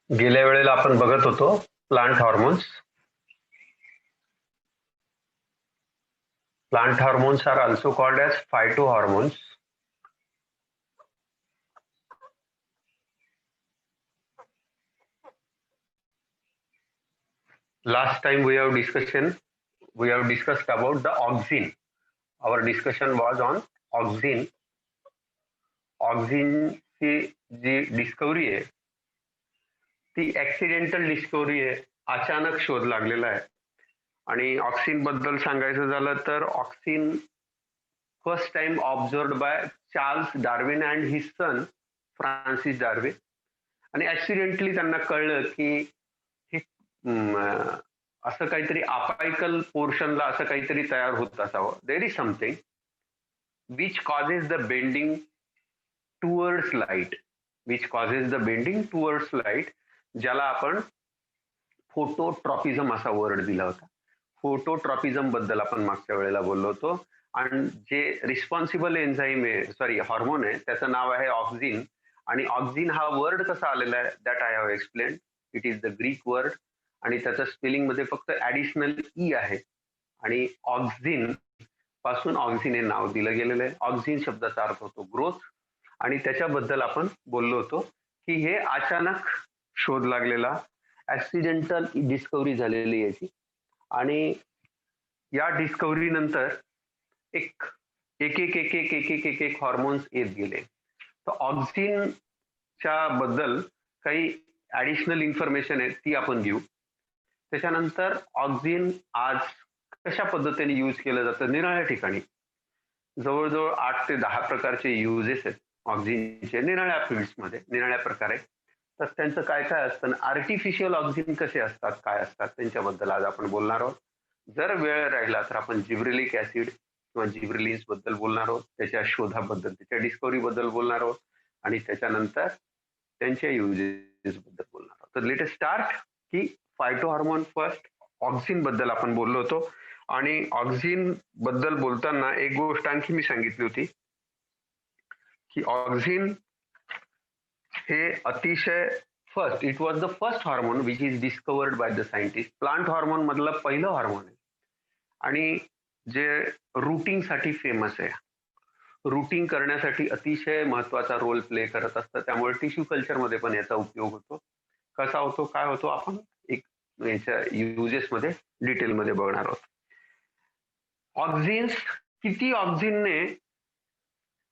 गेल्या वेळेला आपण बघत होतो plant hormones. Plant hormones are also called as phytohormones. Last time we have discussed about the auxin. Our discussion was on auxin. Auxin ची जी discovery आहे ती ऍक्सिडेंटल डिस्कवरी आहे, अचानक शोध लागलेला आहे. आणि ऑक्सिन बद्दल सांगायचं झालं तर auxin first time observed by Charles Darwin and his son Francis Darwin. आणि ऍक्सिडेंटली त्यांना कळलं की हे असं काहीतरी अपायकल पोर्शनला असं काहीतरी तयार होत असावं. There is something which causes the bending towards light, ज्याला आपण फोटोट्रॉपिझम असा वर्ड दिला होता. फोटोट्रॉपिझम बद्दल आपण मागच्या वेळेला बोललो होतो. आणि जे रिस्पॉन्सिबल एन्झाईम आहे, हॉर्मोन आहे, त्याचं नाव आहे ऑक्झिन. आणि ऑक्झिन हा वर्ड कसा आलेला आहे that I have explain. It is the Greek word आणि त्याचं स्पेलिंग मध्ये फक्त ऍडिशनल ई आहे. आणि ऑक्झिन पासून ऑक्झिन हे नाव दिलं गेलेलं आहे. ऑक्झिन शब्दाचा अर्थ होतो ग्रोथ. आणि त्याच्याबद्दल आपण बोललो होतो की हे अचानक शोध लागलेला, ऍक्सिडेंटल डिस्कवरी झालेली याची. आणि या डिस्कवरी नंतर एक एक एक एक एक एक एक एक हॉर्मोन्स येत गेले. तर ऑक्झिनच्या बद्दल काही ऍडिशनल इन्फॉर्मेशन आहे ती आपण घेऊ. त्याच्यानंतर ऑक्झिन आज कशा पद्धतीने यूज केलं जातं निराळ्या ठिकाणी. जवळजवळ 8 ते 10 प्रकारचे युजेस आहेत ऑक्झिनचे निराळ्या फील्ड्समध्ये, निराळ्या प्रकारे. तर त्यांचं काय काय असतं, आर्टिफिशियल ऑक्झिन कसे असतात, काय असतात, त्यांच्याबद्दल आज आपण बोलणार आहोत. जर वेळ राहिला तर आपण जिब्रेलिक ऍसिड किंवा जिब्रेलिन्स बद्दल बोलणार आहोत, त्याच्या शोधाबद्दल, त्याच्या डिस्कवरी बद्दल बोलणार आहोत आणि त्याच्यानंतर त्यांच्या युजेस बद्दल बोलणार आहोत. तर लेट अस स्टार्ट की फायटोहार्मोन फर्स्ट. ऑक्झिन बद्दल आपण बोललो होतो. आणि ऑक्झिन बद्दल बोलताना एक गोष्ट आणखी मी सांगितली होती की ऑक्झिन हे अतिशय it was the first hormone which is discovered by the scientist. Plant hormone मधलं पहिलं हार्मोन आहे आणि जे रूटिंग साठी फेमस आहे. रूटिंग करण्यासाठी अतिशय महत्वाचा रोल प्ले करत असतं. त्यामुळे टिश्यू कल्चर मध्ये पण याचा उपयोग होतो. कसा होतो, काय होतो, आपण एक याच्या युजेस मध्ये डिटेल मध्ये बघणार आहोत. ऑक्झिन्स, किती ऑक्झिनने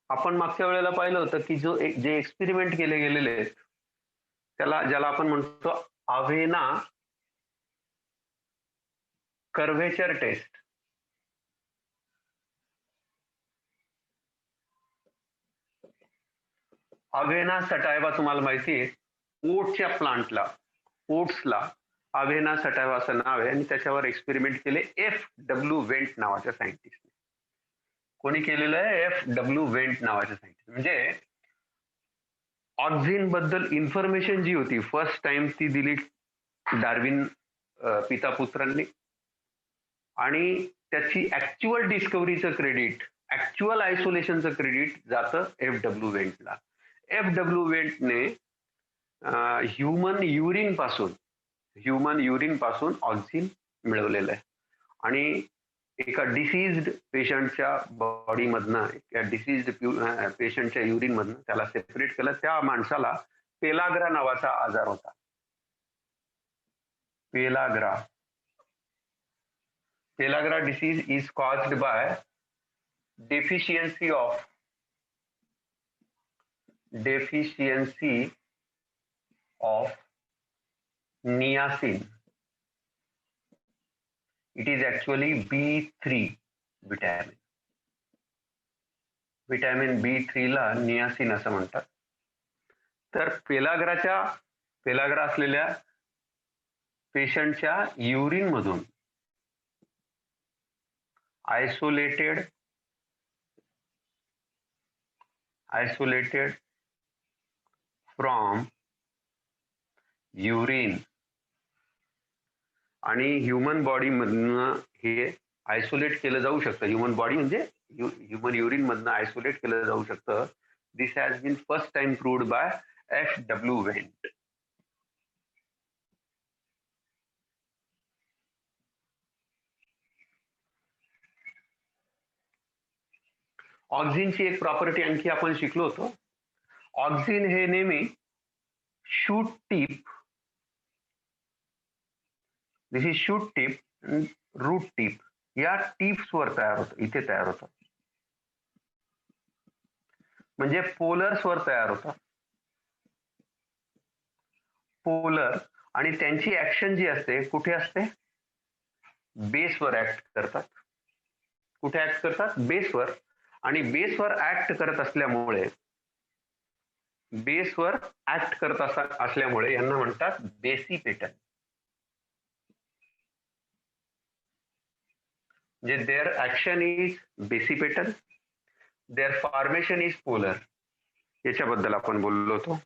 आपण मागच्या वेळेला पाहिलं होतं की जे एक्सपेरिमेंट केले गेलेले आहेत ज्याला आपण म्हणतो अव्हेना कर्व्हेचर टेस्ट. अव्हेना सटायवा तुम्हाला माहिती आहे, ओटच्या प्लांटला, ओट्सला अव्हेना सटायवा असं नाव आहे. आणि त्याच्यावर एक्सपेरिमेंट केले FW वेंट नावाच्या सायंटिस्टने. कोणी केलेलं आहे? FW वेंट नावाच्या सायंटिस्ट. म्हणजे ऑक्झिन बद्दल इन्फॉर्मेशन जी होती फर्स्ट टाइम ती दिली डार्विन पिता पुत्रांनी. आणि त्याची ऍक्च्युअल डिस्कवरीचं क्रेडिट, ऍक्च्युअल आयसोलेशनचं क्रेडिट जातं FW वेंटला. FW वेंटने ह्युमन युरिन पासून ऑक्झिन मिळवलेलं आहे. आणि एका डिसीज्ड पेशंटच्या बॉडीमधनं, एका डिसीज्ड पेशंटच्या युरिन मधनं त्याला सेपरेट केलं. त्या माणसाला पेलाग्रा नावाचा आजार होता. Pellagra disease is caused by deficiency of niacin. It is actually B3 vitamin B3 ला नियासिन असं म्हणतात. तर पेलाग्रा असलेल्या पेशंटच्या युरिन मधून आयसोलेटेड फ्रॉम युरिन आणि ह्युमन बॉडी मधनं हे आयसोलेट केलं जाऊ शकतं. ह्युमन बॉडी म्हणजे ह्युमन युरिन मधनं आयसोलेट केलं जाऊ शकतं. This has been first time proved by FW Went. ऑक्झिनची एक प्रॉपर्टी आणखी आपण शिकलो होतो. ऑक्झिन हे नेहमी shoot tip, this is shoot tip, root tip या टिप्स वर तयार होतं, इथे तयार होतं. म्हणजे पोलर्स वर तयार होतात. पोलर आणि त्यांची ऍक्शन जी असते कुठे असते? बेसवर ऍक्ट करतात. कुठे ऍक्ट करतात? बेसवर. आणि बेसवर ऍक्ट करत असल्यामुळे यांना म्हणतात बेसिपेटल. म्हणजे their action is basipetal, their formation is polar. याच्याबद्दल आपण बोललो होतो.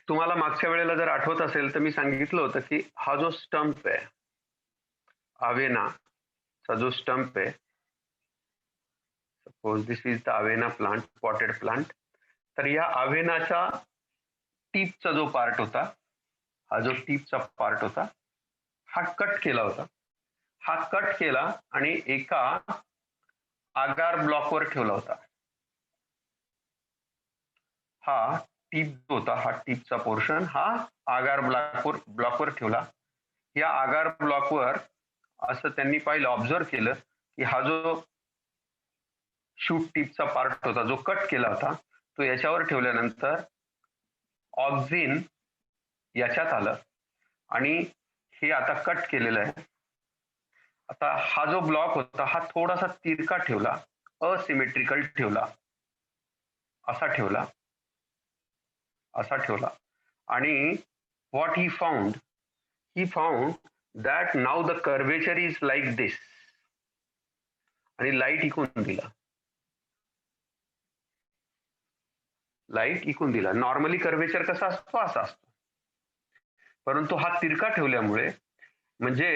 तुम्हाला मागच्या वेळेला जर आठवत असेल तर मी सांगितलं होतं की हा जो स्टंप आहे, अवेनाचा जो स्टंप आहे, suppose this is the Avena plant, potted plant. तर या अवेनाचा टीपचा जो पार्ट होता, हा जो टीपचा पार्ट होता हा कट केला होता. हा कट केला आणि एका आगार ब्लॉकवर ठेवला होता. हा टीप होता, हा टीपचा पोर्शन हा आगार ब्लॉकवर ठेवला. या आगार ब्लॉकवर असं त्यांनी पाहिलं, ऑब्झर्व केलं की हा जो शूट टिपचा पार्ट होता जो कट केला होता तो याच्यावर ठेवल्यानंतर ऑक्झिन याच्यात आलं आणि हे आता कट केलेलं आहे. आता हा जो ब्लॉक होता हा थोडासा तिरका ठेवला, असिमेट्रिकल ठेवला, असा ठेवला, असा ठेवला. आणि what he found that now the curvature is like this. आणि लाईट इकून दिला, लाईट इकून दिला. नॉर्मली कर्वेचर कसा असतो? असा असतो. परंतु हा तिरका ठेवल्यामुळे म्हणजे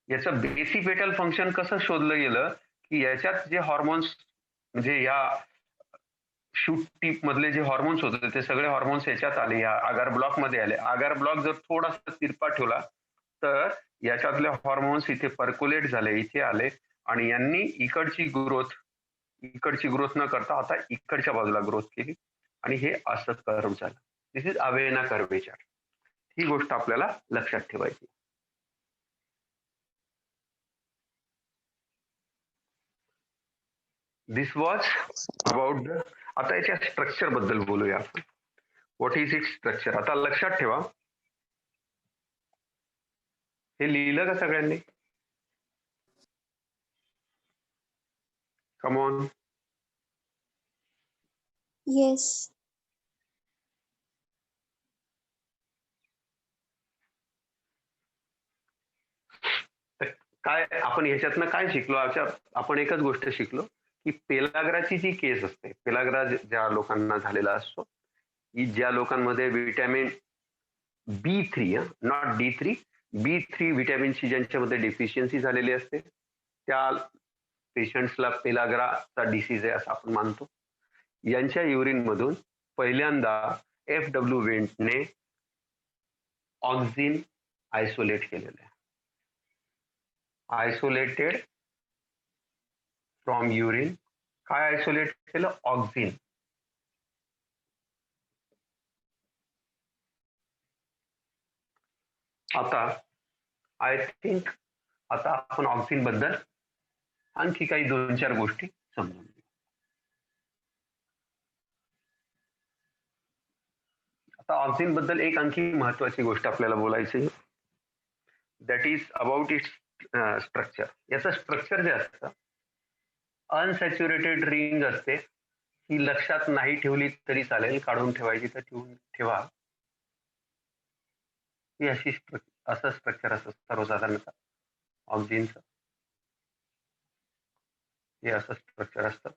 याचं बेसिपेटल फंक्शन कसं शोधलं गेलं की याच्यात जे हॉर्मोन्स, म्हणजे या शूट टिप मधले जे हॉर्मोन्स होते ते सगळे हॉर्मोन्स याच्यात आले, या आगार ब्लॉक मध्ये आले. आगार ब्लॉक जर थोडासा तिरपा ठेवला तर याच्यातले हॉर्मोन्स इथे पर्क्युलेट झाले, इथे आले आणि यांनी इकडची ग्रोथ न करता आता इकडच्या बाजूला ग्रोथ केली आणि हे असं कर्व झालं. दिस इज अवेना कर्वेचर. ही गोष्ट आपल्याला लक्षात ठेवायची. दिस वॉज अबाउट द. आता याच्या स्ट्रक्चर बद्दल बोलूया आपण. What is it structure? आता लक्षात ठेवा, हे लिहिलं का सगळ्यांनी? Come on. येस. काय आपण ह्याच्यातनं काय शिकलो? आपण एकच गोष्ट शिकलो की पेलाग्राची जी केस असते, पेलाग्रा ज्या लोकांना झालेला असतो, की ज्या लोकांमध्ये vitamin B3, not D3, B3 विटॅमिनची ज्यांच्यामध्ये डेफिशियन्सी झालेली असते त्या पेशंट्सला पेलाग्राचा डिसीज आहे असं आपण मानतो. यांच्या युरिन मधून पहिल्यांदा FW वेंटने ऑक्झिन आयसोलेट केलेलं आहे. Isolated from urine. काय आयसोलेट केलं? ऑक्झिन. आता आय थिंक आता आपण ऑक्झिन बद्दल आणखी काही 2-4 गोष्टी समजून घेऊ. आता ऑक्झिन बद्दल एक आणखी महत्वाची गोष्ट आपल्याला बोलायची, that is about its structure. याचं स्ट्रक्चर जे असतं, अनसॅच्युरेटेड रिंग असते, ही लक्षात नाही ठेवली तरी चालेल, काढून ठेवायची तर ठेवा. ही अशी असं स्ट्रक्चर असतं सर्वसाधारणतः ऑक्झिनचं. हे असं स्ट्रक्चर असतं.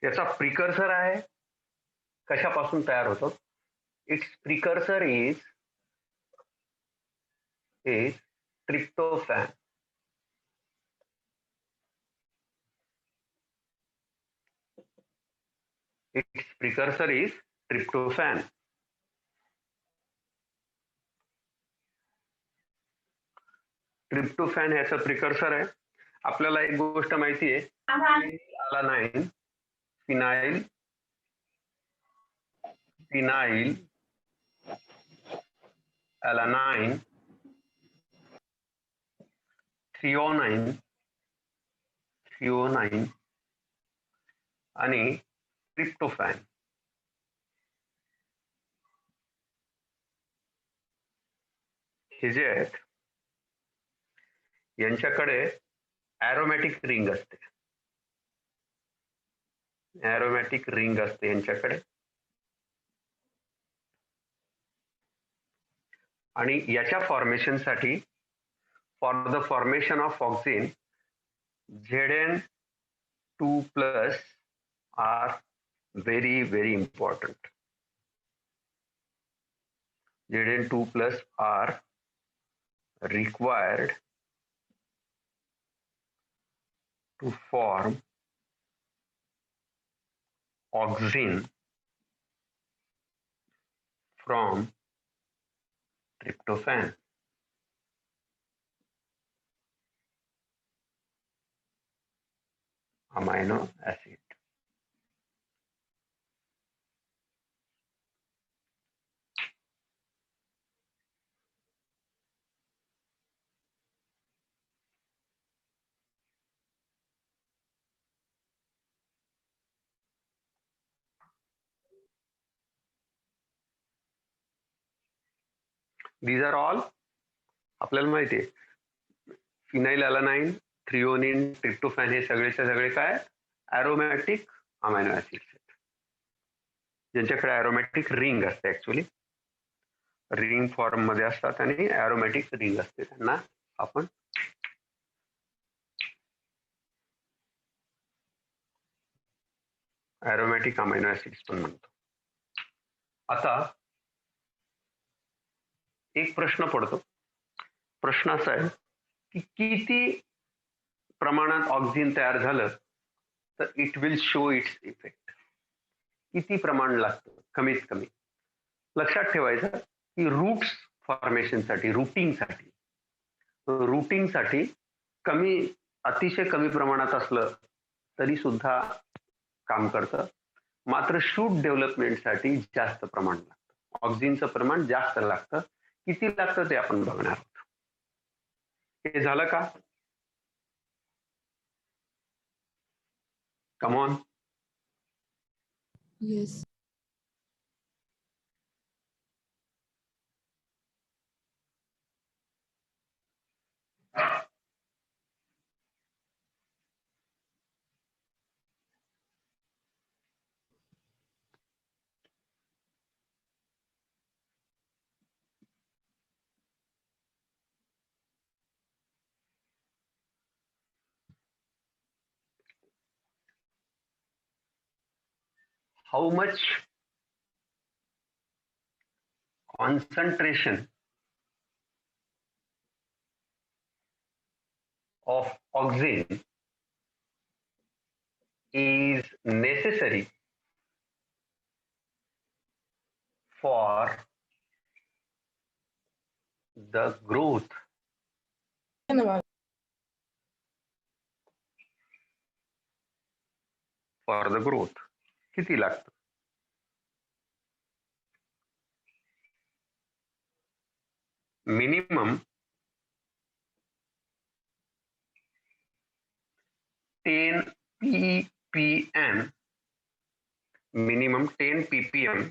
याचा प्रिकर्सर आहे. कशापासून तयार होतो? Its precursor is tryptophan. Its precursor is tryptophan. Tryptophan ह्याचं प्रिकर्सर आहे. आपल्याला एक गोष्ट माहिती आहे, alanine, phenyl phenyl alanine, threonine आणि ट्रिप्टोफॅन हे जे आहेत यांच्याकडे ॲरोमॅटिक रिंग असते. ॲरोमॅटिक रिंग असते यांच्याकडे, आणि याच्या फॉर्मेशनसाठी, for the formation of auxin, Zn2+ are very, very important. Zn2+ are required to form oxin from tryptophan. Amino acid. These are all आपल्याला माहिती आहे, फिनाइल अलानाइन, थ्रिओनिन, ट्रिप्टोफॅन हे सगळेच्या सगळे काय ॲरोमॅटिक अमायनो ऍसिड्स आहेत, ज्यांच्याकडे ॲरोमॅटिक रिंग असते. Actually ring form मध्ये असतात आणि ॲरोमॅटिक रिंग असते, त्यांना आपण ॲरोमॅटिक अमायनो ऍसिड्स पण म्हणतो. आता एक प्रश्न पडतो. प्रश्न असा आहे की किती प्रमाणात ऑक्सिन तयार झालं तर it will show its effect. किती प्रमाण लागतं कमीत कमी. लक्षात ठेवायचं की रूट्स फॉर्मेशनसाठी, रूटिंगसाठी कमी, अतिशय कमी प्रमाणात असलं तरी सुद्धा काम करतं. मात्र शूट डेव्हलपमेंटसाठी जास्त प्रमाण लागतं, ऑक्सिनचं प्रमाण जास्त लागतं. किती लागतं ते आपण बघणार आहोत. हे झालं का? Come on. Yes. How much concentration of oxygen is necessary for the growth? For the growth किती लागतं? Minimum 10 ppm, minimum 10 ppm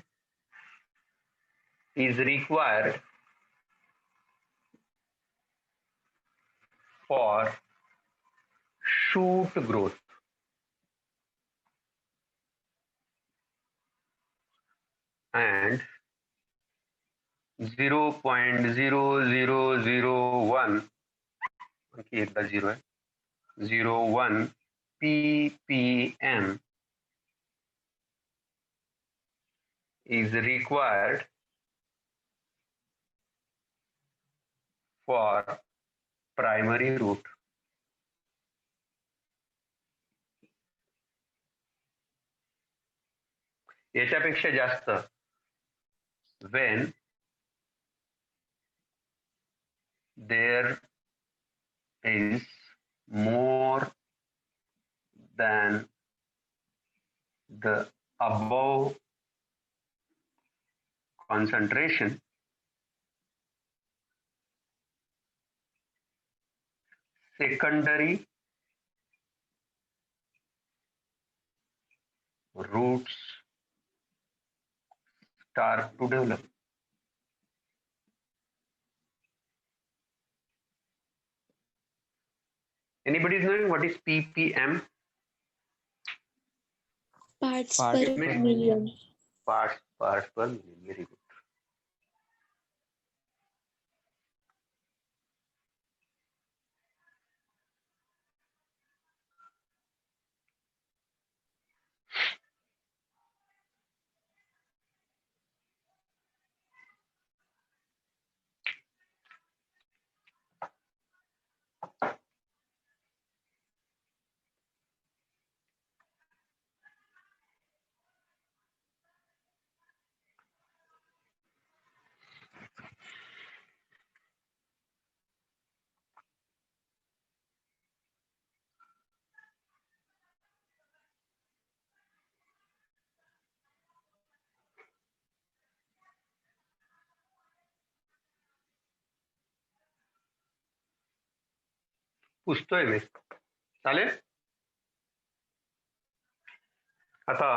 is required for shoot growth. And 0.0001 एकदा 0 आहे, 01 ppm is required for primary root याच्यापेक्षा जास्त when there is more than the above concentration, secondary roots start to develop. Anybody is knowing what is ppm? Parts Parts per per million. Parts per million. Very good. पुसतोय मी. चालेल. आता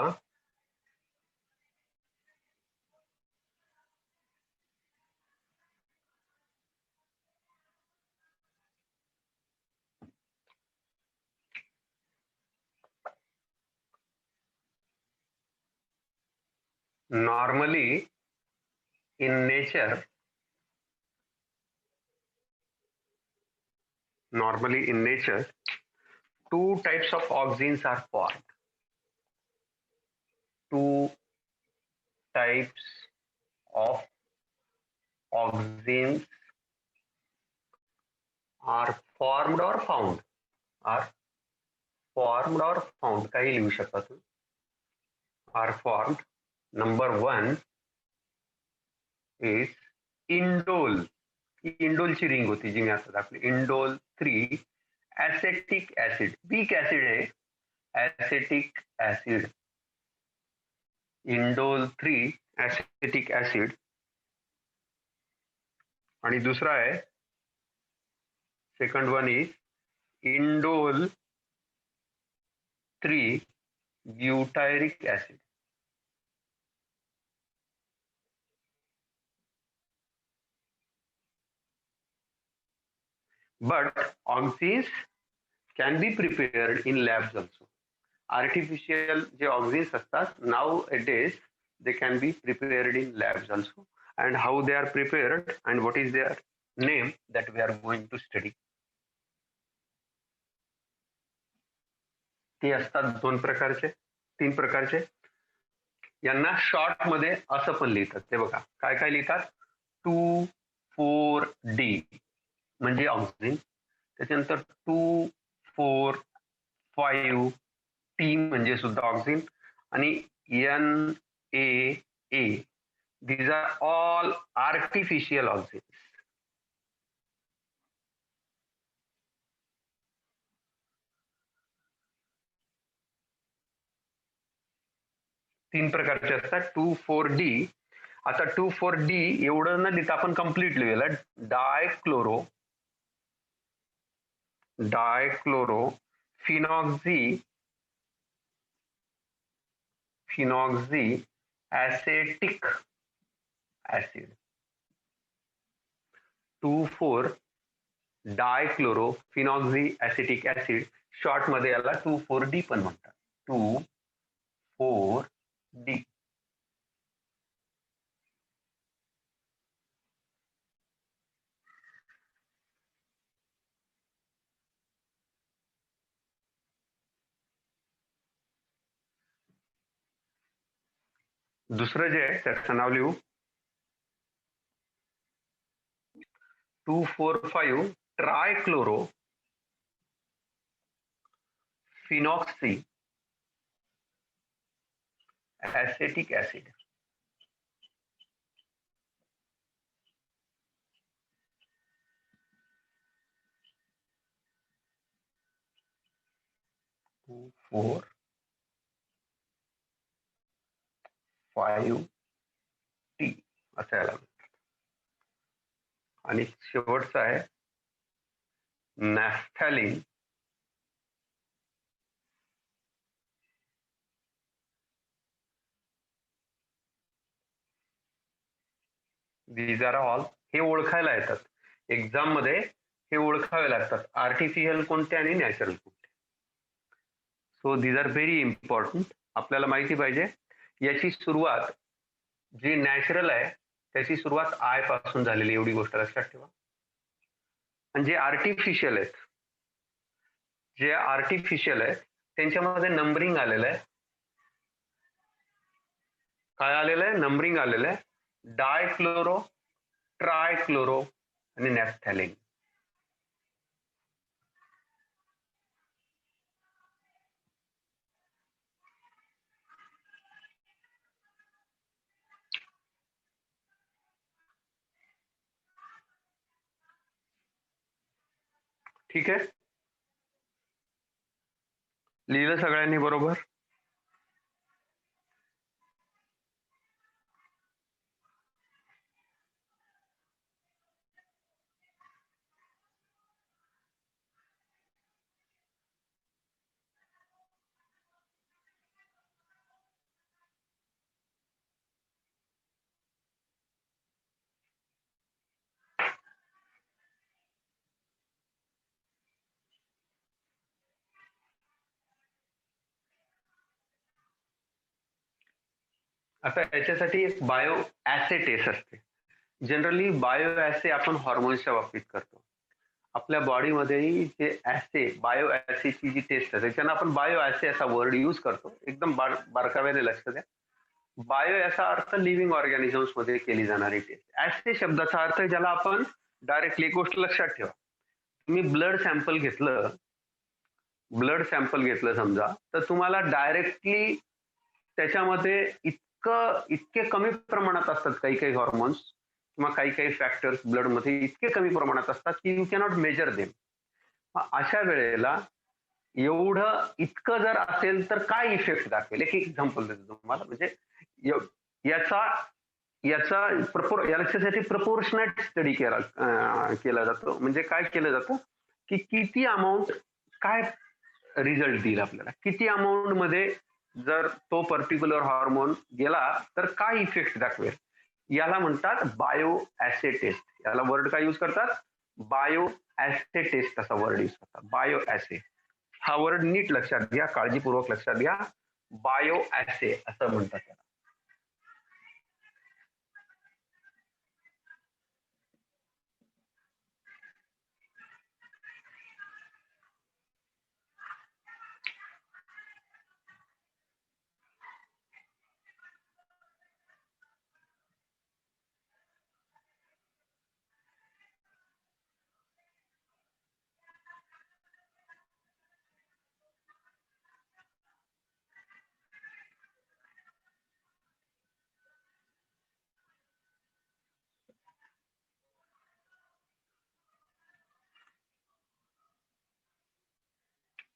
normally in nature, two types of auxins are formed. Two types of auxins are formed or found. Are formed or found. काही लिहू शकता तुम्ही. Are formed. Number one is indole. इंडोलची ring होती जी मी आता दाखवली. Indole 3 acetic acid. Weak acid आहे acetic acid. Indole 3 acetic acid. आणि दुसरा आहे second one is indole 3 butyric acid. But auxins can be prepared in labs also. Artificial जे auxins असतात nowadays they can be prepared in labs also, and how they are prepared and what is their name that we are going to study. ते असतात दोन प्रकारचे, तीन प्रकारचे. यांना short मध्ये असं पण लिहितात. ते बघा काय काय लिहितात. 2,4-D म्हणजे ऑक्सिजन. त्याच्यानंतर 2,4,5T म्हणजे सुद्धा ऑक्सिजन. आणि NaA. these are all artificial oxygens. तीन प्रकारचे असतात. 2,4-D. आता 2,4-D एवढं न लिहिता आपण कम्प्लीट लिहिलं. Dichloro phenoxy acetic acid. 2,4 dichloro phenoxy acetic acid. Short मध्ये याला 2,4-D पण म्हणतात. 2,4-D. दुसरं जे आहे त्याचं नाव लिहू. 2,4,5 trichloro phenoxy acetic acid. Four 5 T असं याला म्हणतात. आणि शेवटचा आहे नॅफ्थॅलिन दीज आर ऑल. हे ओळखायला येतात एक्झाम मध्ये, हे ओळखावे लागतात आर्टिफिशियल कोणते आणि नॅचरल कोणते. So these are very important. आपल्याला माहिती पाहिजे याची सुरुवात जी नॅचरल आहे त्याची सुरुवात आय पासून झालेली, एवढी गोष्ट लक्षात ठेवा. आणि जे आर्टिफिशियल आहेत, जे आर्टिफिशियल आहेत त्यांच्यामध्ये नंबरिंग आलेलं आहे. काय आलेलं आहे? नंबरिंग आलेलं आहे. डायक्लोरो, ट्रायक्लोरो आणि नॅफ्थॅलिन. ठीक आहे, लिहिलं सगळ्यांनी बरोबर? आता याच्यासाठी एक बायो ऍसे टेस्ट असते. जनरली बायो ऍसे आपण हॉर्मोन्सच्या बाबतीत करतो. आपल्या बॉडीमध्येही जे ऍसे, बायो ऍसेची जी टेस्ट आहे त्याच्यानं आपण बायो ऍसे असा वर्ड यूज करतो. एकदम बारकाव्याने लक्ष द्या. बायो याचा अर्थ लिव्हिंग ऑर्गॅनिझम्स मध्ये केली जाणारी टेस्ट. ऍसे शब्दाचा अर्थ ज्याला आपण डायरेक्टली, एक गोष्ट लक्षात ठेवा, तुम्ही ब्लड सॅम्पल घेतलं समजा, तर तुम्हाला डायरेक्टली त्याच्यामध्ये इतके कमी प्रमाणात असतात काही काही हॉर्मोन्स किंवा काही काही फॅक्टर्स ब्लड मध्ये इतके कमी प्रमाणात असतात की यू कॅनॉट मेजर देम. अशा वेळेला एवढं इतकं जर असेल तर काय इफेक्ट दाखवेल? एक एक्झाम्पल देतो तुम्हाला. म्हणजे याचा याचा याच्यासाठी प्रपोर्शनेट स्टडी केला जातो. म्हणजे काय केलं जातं की किती अमाऊंट काय रिझल्ट देईल आपल्याला, किती अमाऊंट मध्ये जर तो पर्टिक्युलर हॉर्मोन गेला तर काय इफेक्ट दाखवेल, याला म्हणतात बायो ऍसे टेस्ट. याला वर्ड काय यूज करतात? बायो ऍसे टेस्ट असा वर्ड यूज करतात. बायो ऍसे हा वर्ड नीट लक्षात घ्या, काळजीपूर्वक लक्षात घ्या. बायो ऍसे असं म्हणतात त्याला.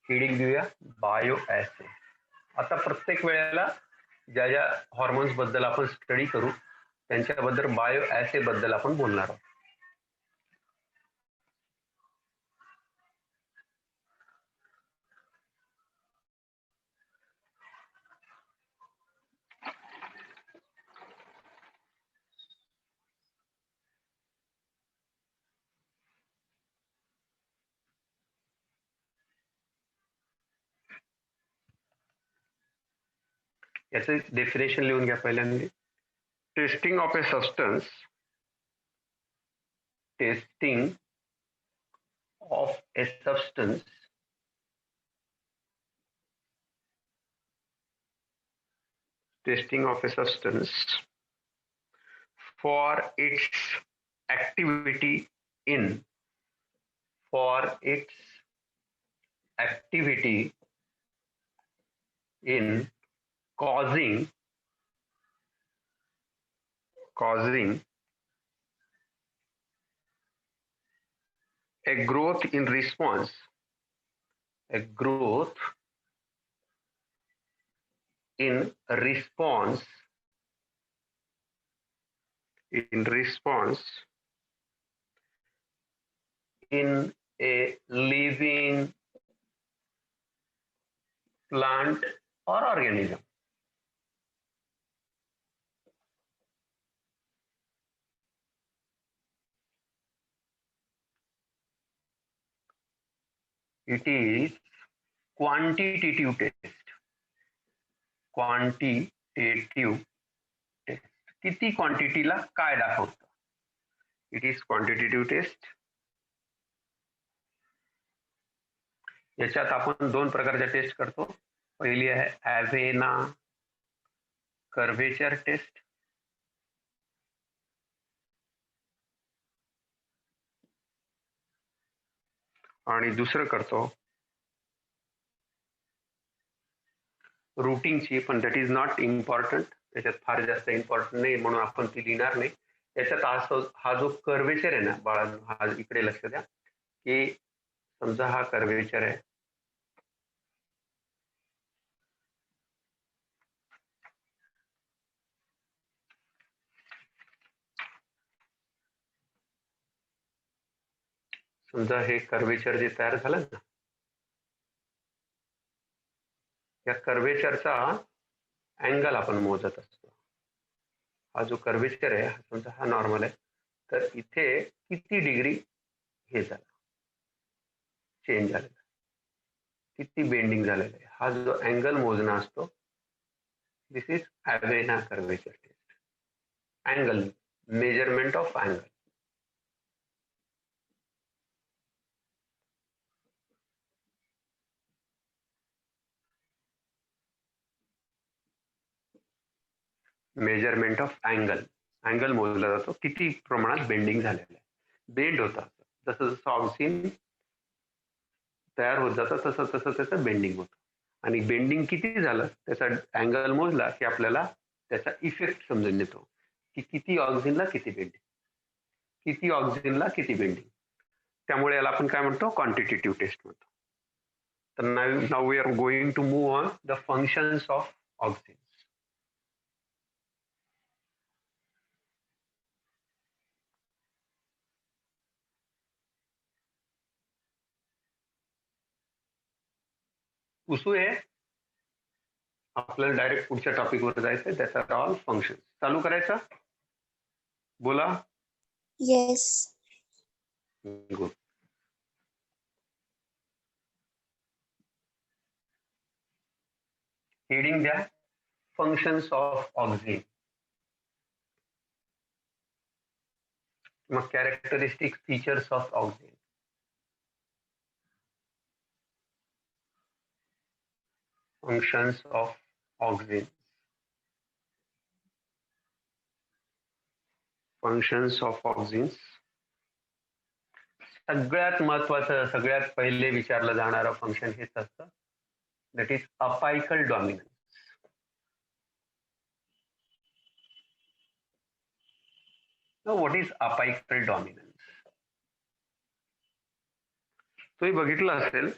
हेडिंग देऊया बायो ऍसे. आता प्रत्येक वेळेला ज्या ज्या हॉर्मोन्स बद्दल आपण स्टडी करू त्यांच्याबद्दल बायो ऍसे बद्दल आपण बोलणार आहोत. याचे डेफिनेशन लिहून घ्या पहिल्यांदा. Testing of A substance, testing of A substance testing of a substance for its activity in for its activity in causing a growth in response, a growth in response in a living plant or organism. It is quantitative test. Quantitative test. किती क्वांटिटीला काय दाखवतं? It is quantitative test. याच्यात आपण दोन प्रकारच्या taste करतो. पहिली आहे ॲव्हेना कर्वेचर टेस्ट आणि दुसरं करतो रूटिंगची, पण दॅट इज नॉट इम्पॉर्टंट. त्याच्यात फार जास्त इम्पॉर्टंट नाही म्हणून आपण ती लिहिणार नाही. त्याच्यात हा जो कर्वेचर आहे ना बाळांनो, हा इकडे लक्ष द्या की समजा हा कर्वेचर आहे, समजा हे कर्वेचर जे तयार झालं ना, या कर्वेचरचा अँगल आपण मोजत असतो. हा जो कर्वेचर आहे समजा हा नॉर्मल आहे, तर इथे किती डिग्री हे झालं, चेंज झालेला, किती बेंडिंग झालेलं आहे, हा जो अँगल मोजणं असतो. This is Avena curvature test. Angle, measurement of angle. Measurement of angle मोजला जातो, किती प्रमाणात बेंडिंग झालेलं आहे, बेंड होतं. जसं जसं ऑक्सिन तयार होत जातं तसं तसं त्याचं बेंडिंग होतं, आणि बेंडिंग किती झालं त्याचा अँगल मोजला की आपल्याला त्याचा इफेक्ट समजून येतो की किती ऑक्सिजनला किती बेंडिंग. त्यामुळे याला आपण काय म्हणतो, क्वांटिटेटिव्ह टेस्ट म्हणतो. तर now we are going to move on the functions of auxin. उसू आहे आपल्याला डायरेक्ट पुढच्या टॉपिकवर जायचंय, त्याचा ऑल फंक्शन चालू करायचा. बोला. येस. गुड. हेडिंग द्या, फंक्शन्स ऑफ ऑक्सिजन. मग characteristic features of auxin. Functions of auxin. Functions of auxin. सगळ्यात महत्वाचं, सगळ्यात पहिले विचारलं जाणारं फंक्शन हेच असतं, that is apical dominance. What is apical dominance? तुम्ही बघितलं असेल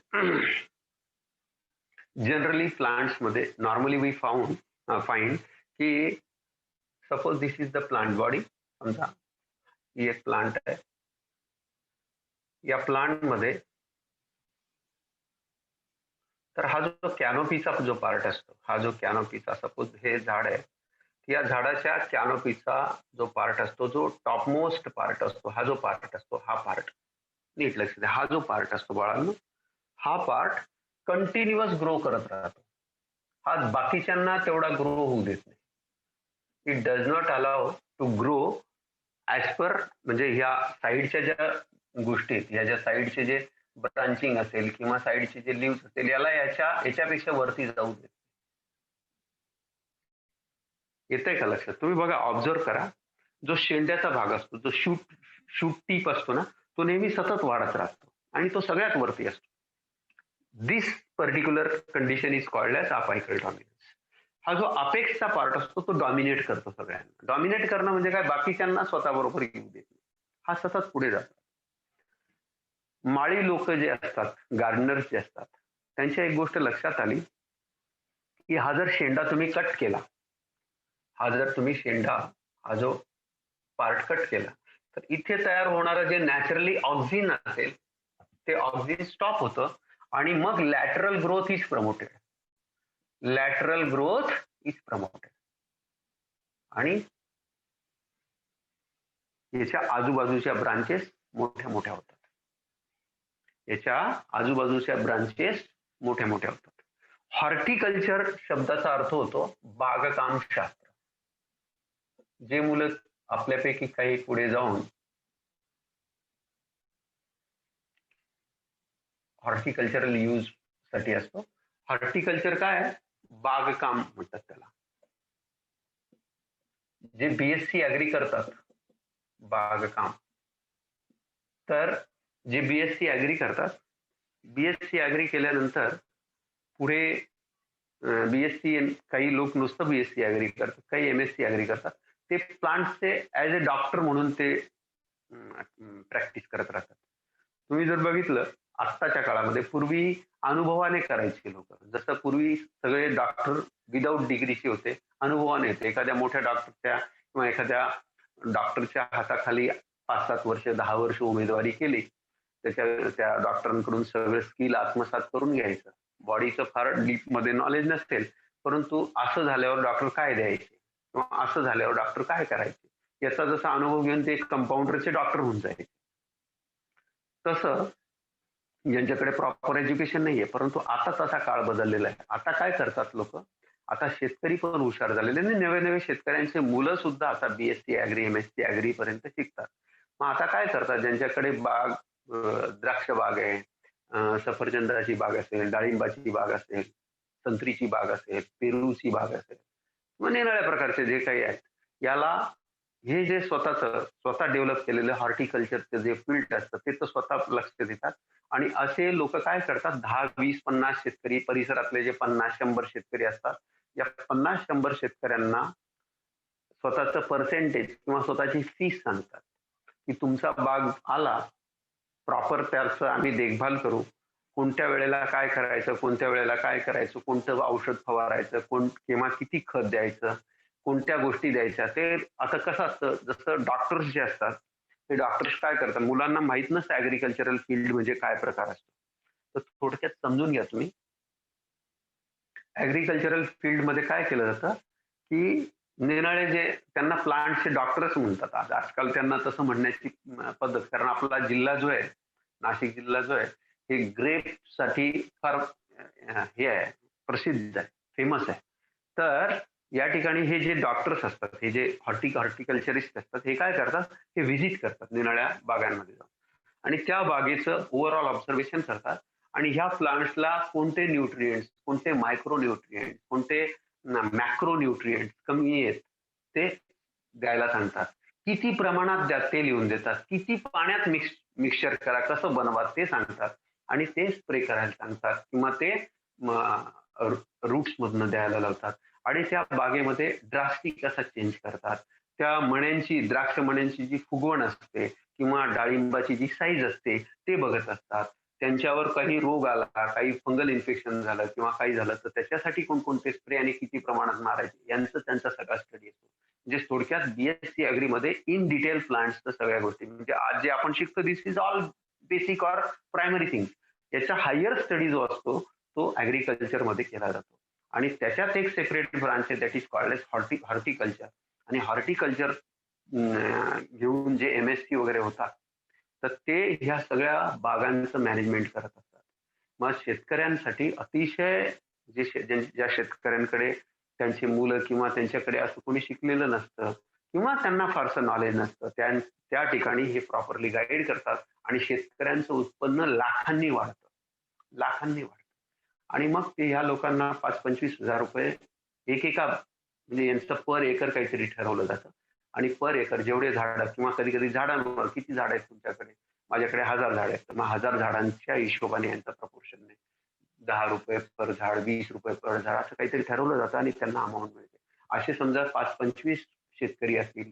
जनरली प्लांट्स मध्ये नॉर्मली वी फाइंड की suppose this is the plant body. समजा ही एक प्लांट आहे, या प्लांट मध्ये तर हा जो कॅनोपीचा जो पार्ट असतो, हा जो कॅनोपीचा, सपोज हे झाड आहे, या झाडाच्या कॅनोपीचा जो पार्ट असतो, जो टॉपमोस्ट पार्ट असतो, हा जो पार्ट असतो, हा पार्ट नीट लक्ष द्या, हा जो पार्ट असतो बाळांनो, हा पार्ट कंटिन्युअस ग्रो करत राहतो. हा बाकीच्यांना तेवढा ग्रो होऊ देत नाही. It does not allow to grow as per, म्हणजे ह्या साईडच्या ज्या गोष्टी आहेत, ह्या ज्या साईडचे जे ब्रांचिंग असेल किंवा साईडचे जे लिव्स असेल, याला याच्यापेक्षा वरती जाऊ देत. येतंय का लक्षात? तुम्ही बघा, ऑब्झर्व करा, जो शेंड्याचा भाग असतो, जो शूट टीप असतो ना, तो नेहमी सतत वाढत राहतो आणि तो सगळ्यात वरती असतो. This particular condition is called as apical dominance. हा जो अपेक्सचा पार्ट असतो तो डॉमिनेट करतो सगळ्यांना. डॉमिनेट करणं म्हणजे काय, बाकीच्यांना स्वतःबरोबर येऊ देत नाही. हा सतत पुढे जातो. माळी लोक जे असतात, गार्डनर्स जे असतात, त्यांच्या एक गोष्ट लक्षात आली की हा जर शेंडा तुम्ही कट केला, हा जो पार्ट कट केला, तर इथे तयार होणारं जे नॅचरली ऑक्सिजन असेल ते ऑक्सिजन स्टॉप होतं आणि मग lateral growth is promoted. Lateral growth is promoted आणि याच्या आजूबाजूच्या ब्रांचेस मोठ्या मोठ्या होतात. याच्या आजूबाजूच्या ब्रांचेस मोठ्या मोठ्या होतात. हॉर्टिकल्चर शब्दाचा अर्थ होतो बागकाम शास्त्र. जे मुलं आपल्यापैकी काही पुढे जाऊन हॉर्टिकल्चरल यूज साठी असतो. हॉर्टिकल्चर काय आहे, बागकाम म्हणतात त्याला. जे बीएससी ऍग्री करतात बागकाम, तर जे बीएससी ऍग्री करतात, बीएससी ऍग्री केल्यानंतर पुढे बीएससी, काही लोक नुसतं बीएससी ऍग्री करतात, काही एमएससी ऍग्री करतात. ते प्लांटचे ऍज अ डॉक्टर म्हणून ते प्रॅक्टिस करत राहतात. तुम्ही जर बघितलं आत्ताच्या काळामध्ये, पूर्वी अनुभवाने करायचे लोक. जसं पूर्वी सगळे डॉक्टर विदाऊट डिग्रीचे होते, अनुभवाने होते. एखाद्या मोठ्या डॉक्टरच्या किंवा एखाद्या डॉक्टरच्या हाताखाली 5-7 वर्ष 10 वर्ष उमेदवारी केली, त्या डॉक्टरांकडून सगळं स्किल आत्मसात करून घ्यायचं. बॉडीचं फार डीप मध्ये नॉलेज नसेल, परंतु असं झाल्यावर डॉक्टर काय द्यायचे किंवा असं झाल्यावर डॉक्टर काय करायचे याचा जसा अनुभव घेऊन ते कंपाऊंडरचे डॉक्टर होऊन जायचे. तसं ज्यांच्याकडे प्रॉपर एज्युकेशन नाहीये, परंतु आता तसा काळ बदललेला आहे. आता काय करतात लोक, आता शेतकरी पण हुशार झालेले आणि नवे नवे शेतकऱ्यांचे मुलं सुद्धा आता बीएससी ऍग्री एमएससी ऍग्री पर्यंत शिकतात. मग आता काय करतात, ज्यांच्याकडे बाग, द्राक्ष बाग आहे, सफरचंदाची बाग असेल, डाळिंबाची बाग असेल, संत्रीची बाग असेल, पेरूची बाग असेल, मग निराळ्या प्रकारचे जे काही आहेत, याला हे जे स्वतः डेव्हलप केलेलं हॉर्टिकल्चरचं जे फील्ड असतं ते तर स्वतः लक्ष देतात. आणि असे लोक काय करतात, 10-20-50 शेतकरी, परिसरातले जे 50-100 शेतकरी असतात, या 50-100 शेतकऱ्यांना स्वतःचं पर्सेंटेज किंवा स्वतःची फीस सांगतात की तुमचा बाग आला, प्रॉपर त्याचं आम्ही देखभाल करू, कोणत्या वेळेला काय करायचं, कोणत्या वेळेला काय करायचं, कोणतं औषध फवारायचं, किंवा किती खत द्यायचं, कोणत्या गोष्टी द्यायच्या. ते आता कसं असतं, जसं डॉक्टर्स जे असतात, ते डॉक्टर्स काय करतात, मुलांना माहित नसतं ऍग्रिकल्चरल फील्ड म्हणजे काय प्रकार असतो. तर थोडक्यात समजून घ्या तुम्ही. ऍग्रिकल्चरल फील्ड मध्ये काय केलं जातं की निराळे जे, त्यांना प्लांटचे डॉक्टरच म्हणतात आजकाल, त्यांना तसं म्हणण्याची पद्धत. कारण आपला जिल्हा जो आहे, नाशिक जिल्हा जो आहे, हे ग्रेप साठी फार हे आहे, प्रसिद्ध आहे, फेमस आहे. तर या ठिकाणी हे जे डॉक्टर्स असतात, हे जे हॉर्टिकल्चरिस्ट असतात, हे काय करतात, हे व्हिजिट करतात निराळ्या बागांमध्ये जाऊन आणि त्या बागेचं ओव्हरऑल ऑब्झर्वेशन करतात आणि ह्या प्लांट्सला कोणते न्यूट्रिएंट्स, कोणते मायक्रो न्यूट्रिएंट्स, कोणते मॅक्रो न्यूट्रिएंट्स कमी आहेत ते द्यायला सांगतात. किती प्रमाणात द्या ते लिहून देतात. किती पाण्यात मिक्सचर करा, कसं बनवा ते सांगतात आणि ते स्प्रे करायला सांगतात किंवा ते रूट्स मधनं द्यायला लावतात आणि त्या बागेमध्ये ड्रास्टिक कसा चेंज करतात. त्या मण्यांची, द्राक्ष मण्यांची जी फुगवण असते किंवा डाळिंबाची जी साईज असते ते बघत असतात. त्यांच्यावर काही रोग आला, काही फंगल इन्फेक्शन झालं किंवा काही झालं, तर त्याच्यासाठी कोणकोणते स्प्रे आणि किती प्रमाणात मारायचे यांचं त्यांचा सगळा स्टडी असतो. म्हणजे थोडक्यात बीएससी ऍग्री मध्ये इन डिटेल प्लांट्स सगळ्या गोष्टी, म्हणजे आज जे आपण शिकतो this is all basic or primary thing. याचा हायर स्टडी जो असतो तो ऍग्रिकल्चर मध्ये केला जातो आणि त्याच्यात एक सेपरेट ब्रांच आहे, that is called as horticulture. आणि हॉर्टिकल्चर घेऊन जे एमएससी वगैरे होतात, तर ते ह्या सगळ्या बागांचं मॅनेजमेंट करत असतात. मग शेतकऱ्यांसाठी अतिशय, ज्या शेतकऱ्यांकडे त्यांची मुलं किंवा त्यांच्याकडे असं कोणी शिकलेलं नसतं किंवा त्यांना फारसं नॉलेज नसतं, त्या ठिकाणी हे प्रॉपरली गाईड करतात आणि शेतकऱ्यांचं उत्पन्न लाखांनी वाढतं, लाखांनी वाढतं. आणि मग ते ह्या लोकांना 5-25 हजार रुपये एकेका, म्हणजे यांचं पर एकर काहीतरी ठरवलं जातं आणि पर एकर जेवढे झाड किंवा कधी कधी झाडांवर, किती झाड आहेत तुमच्याकडे, माझ्याकडे 1000 झाड आहेत, तर मग 1000 झाडांच्या हिशोबाने यांचा प्रपोर्शन नाही. 10 रुपये पर झाड, 20 रुपये पर झाड असं काहीतरी ठरवलं जातं आणि त्यांना अमाऊंट मिळते. असे समजा 5-25 शेतकरी असतील,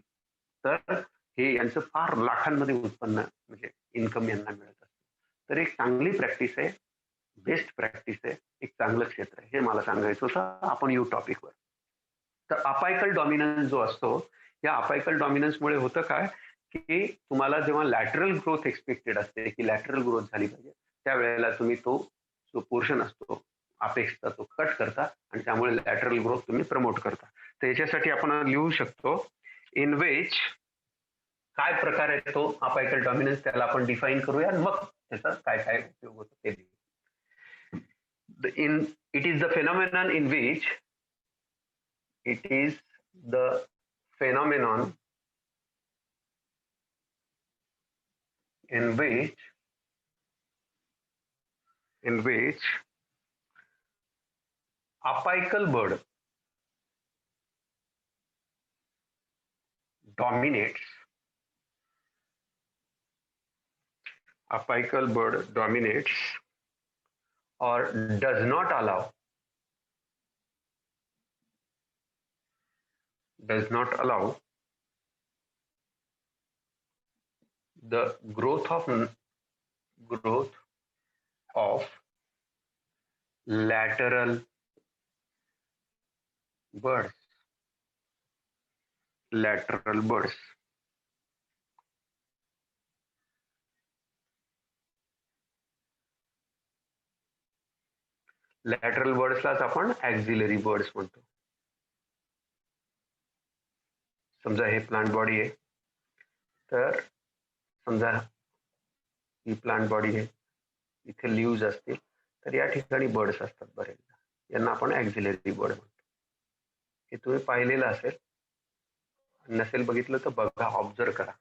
तर हे यांचं फार लाखांमध्ये उत्पन्न म्हणजे इन्कम यांना मिळत असतं. तर एक चांगली प्रॅक्टिस आहे, बेस्ट प्रॅक्टिस आहे, एक चांगलं क्षेत्र आहे. हे मला सांगायचं होतं. आपण येऊ टॉपिकवर. तर अपायकल डॉमिनन्स जो असतो, या अपायकल डॉमिनन्समुळे होतं काय, की तुम्हाला जेव्हा लॅटरल ग्रोथ एक्सपेक्टेड असते, की लॅटरल ग्रोथ झाली पाहिजे, त्यावेळेला तुम्ही तो जो पोर्शन असतो अपेक्सचा तो कट करता आणि त्यामुळे लॅटरल ग्रोथ तुम्ही प्रमोट करता. तर याच्यासाठी आपण लिहू शकतो इन विच काय प्रकार आहे तो अपायकल डॉमिनन्स, त्याला आपण डिफाईन करूया आणि मग त्याचा काय काय उपयोग होतो ते लिहू. It is the phenomenon in which it is the phenomenon in which apical bird dominates or does not allow the growth of lateral birds. Lateral बर्ड्सलाच आपण ॲक्झिलरी बर्ड्स म्हणतो. समजा हे प्लांट बॉडी आहे, तर समजा ही प्लांट बॉडी आहे, इथे लिव्ज असतील, तर या ठिकाणी बर्ड्स असतात बरेचदा, यांना आपण ॲक्झिलरी बर्ड म्हणतो. हे तुम्ही पाहिलेलं असेल, नसेल बघितलं तर बघा, ऑब्झर्व करा.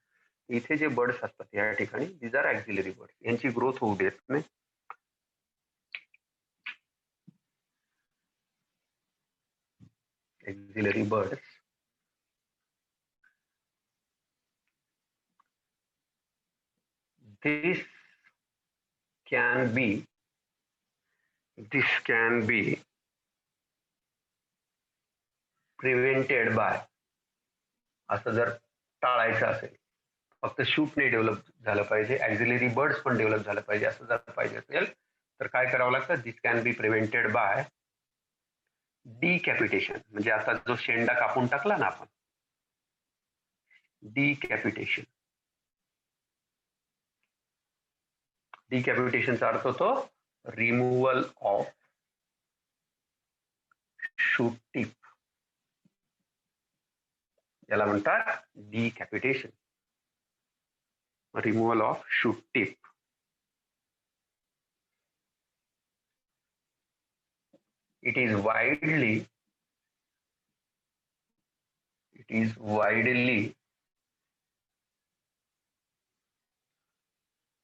इथे जे बर्ड्स असतात या ठिकाणी, दीज आर ॲक्झिलरी बर्ड्स. यांची ग्रोथ होऊ देत नाही. Auxiliary birds this can be prevented by, असं जर टाळायचं असेल, फक्त शूट नाही डेव्हलप झालं पाहिजे, ॲक्झिलरी बर्ड्स पण डेव्हलप झालं पाहिजे, असं जर पाहिजे असेल तर काय करावं लागतं, दिस कॅन बी प्रिव्हेंटेड बाय डिकॅपिटेशन. म्हणजे आता जो शेंडा कापून टाकला ना आपण, डिकॅपिटेशनचा अर्थ होतो रिमूव्हल ऑफ शूट टिप, याला म्हणतात decapitation, removal of shoot tip. It is widely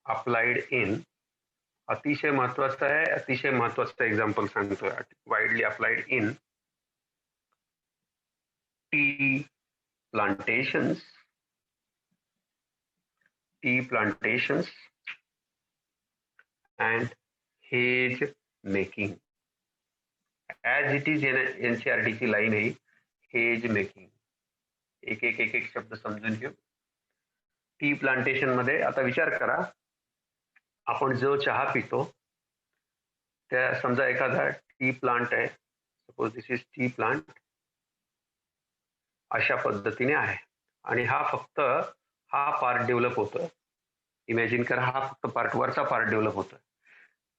applied in, अतिशय महत्वाचं आहे, अतिशय महत्वाचं एक्झाम्पल सांगतोय, widely applied in T plantations and hedge making. As it is NCERT ची लाईन आहे, हेज मेकिंग. एक शब्द समजून घेऊ. टी प्लांटेशन मध्ये आता विचार करा, आपण जो चहा पितो, त्या समजा एखादा टी प्लांट आहे, suppose this is T plant, अशा पद्धतीने आहे, आणि हा पार्ट डेव्हलप होतो. इमॅजिन करा, हा फक्त पार्ट, वरचा पार्ट डेव्हलप होतो.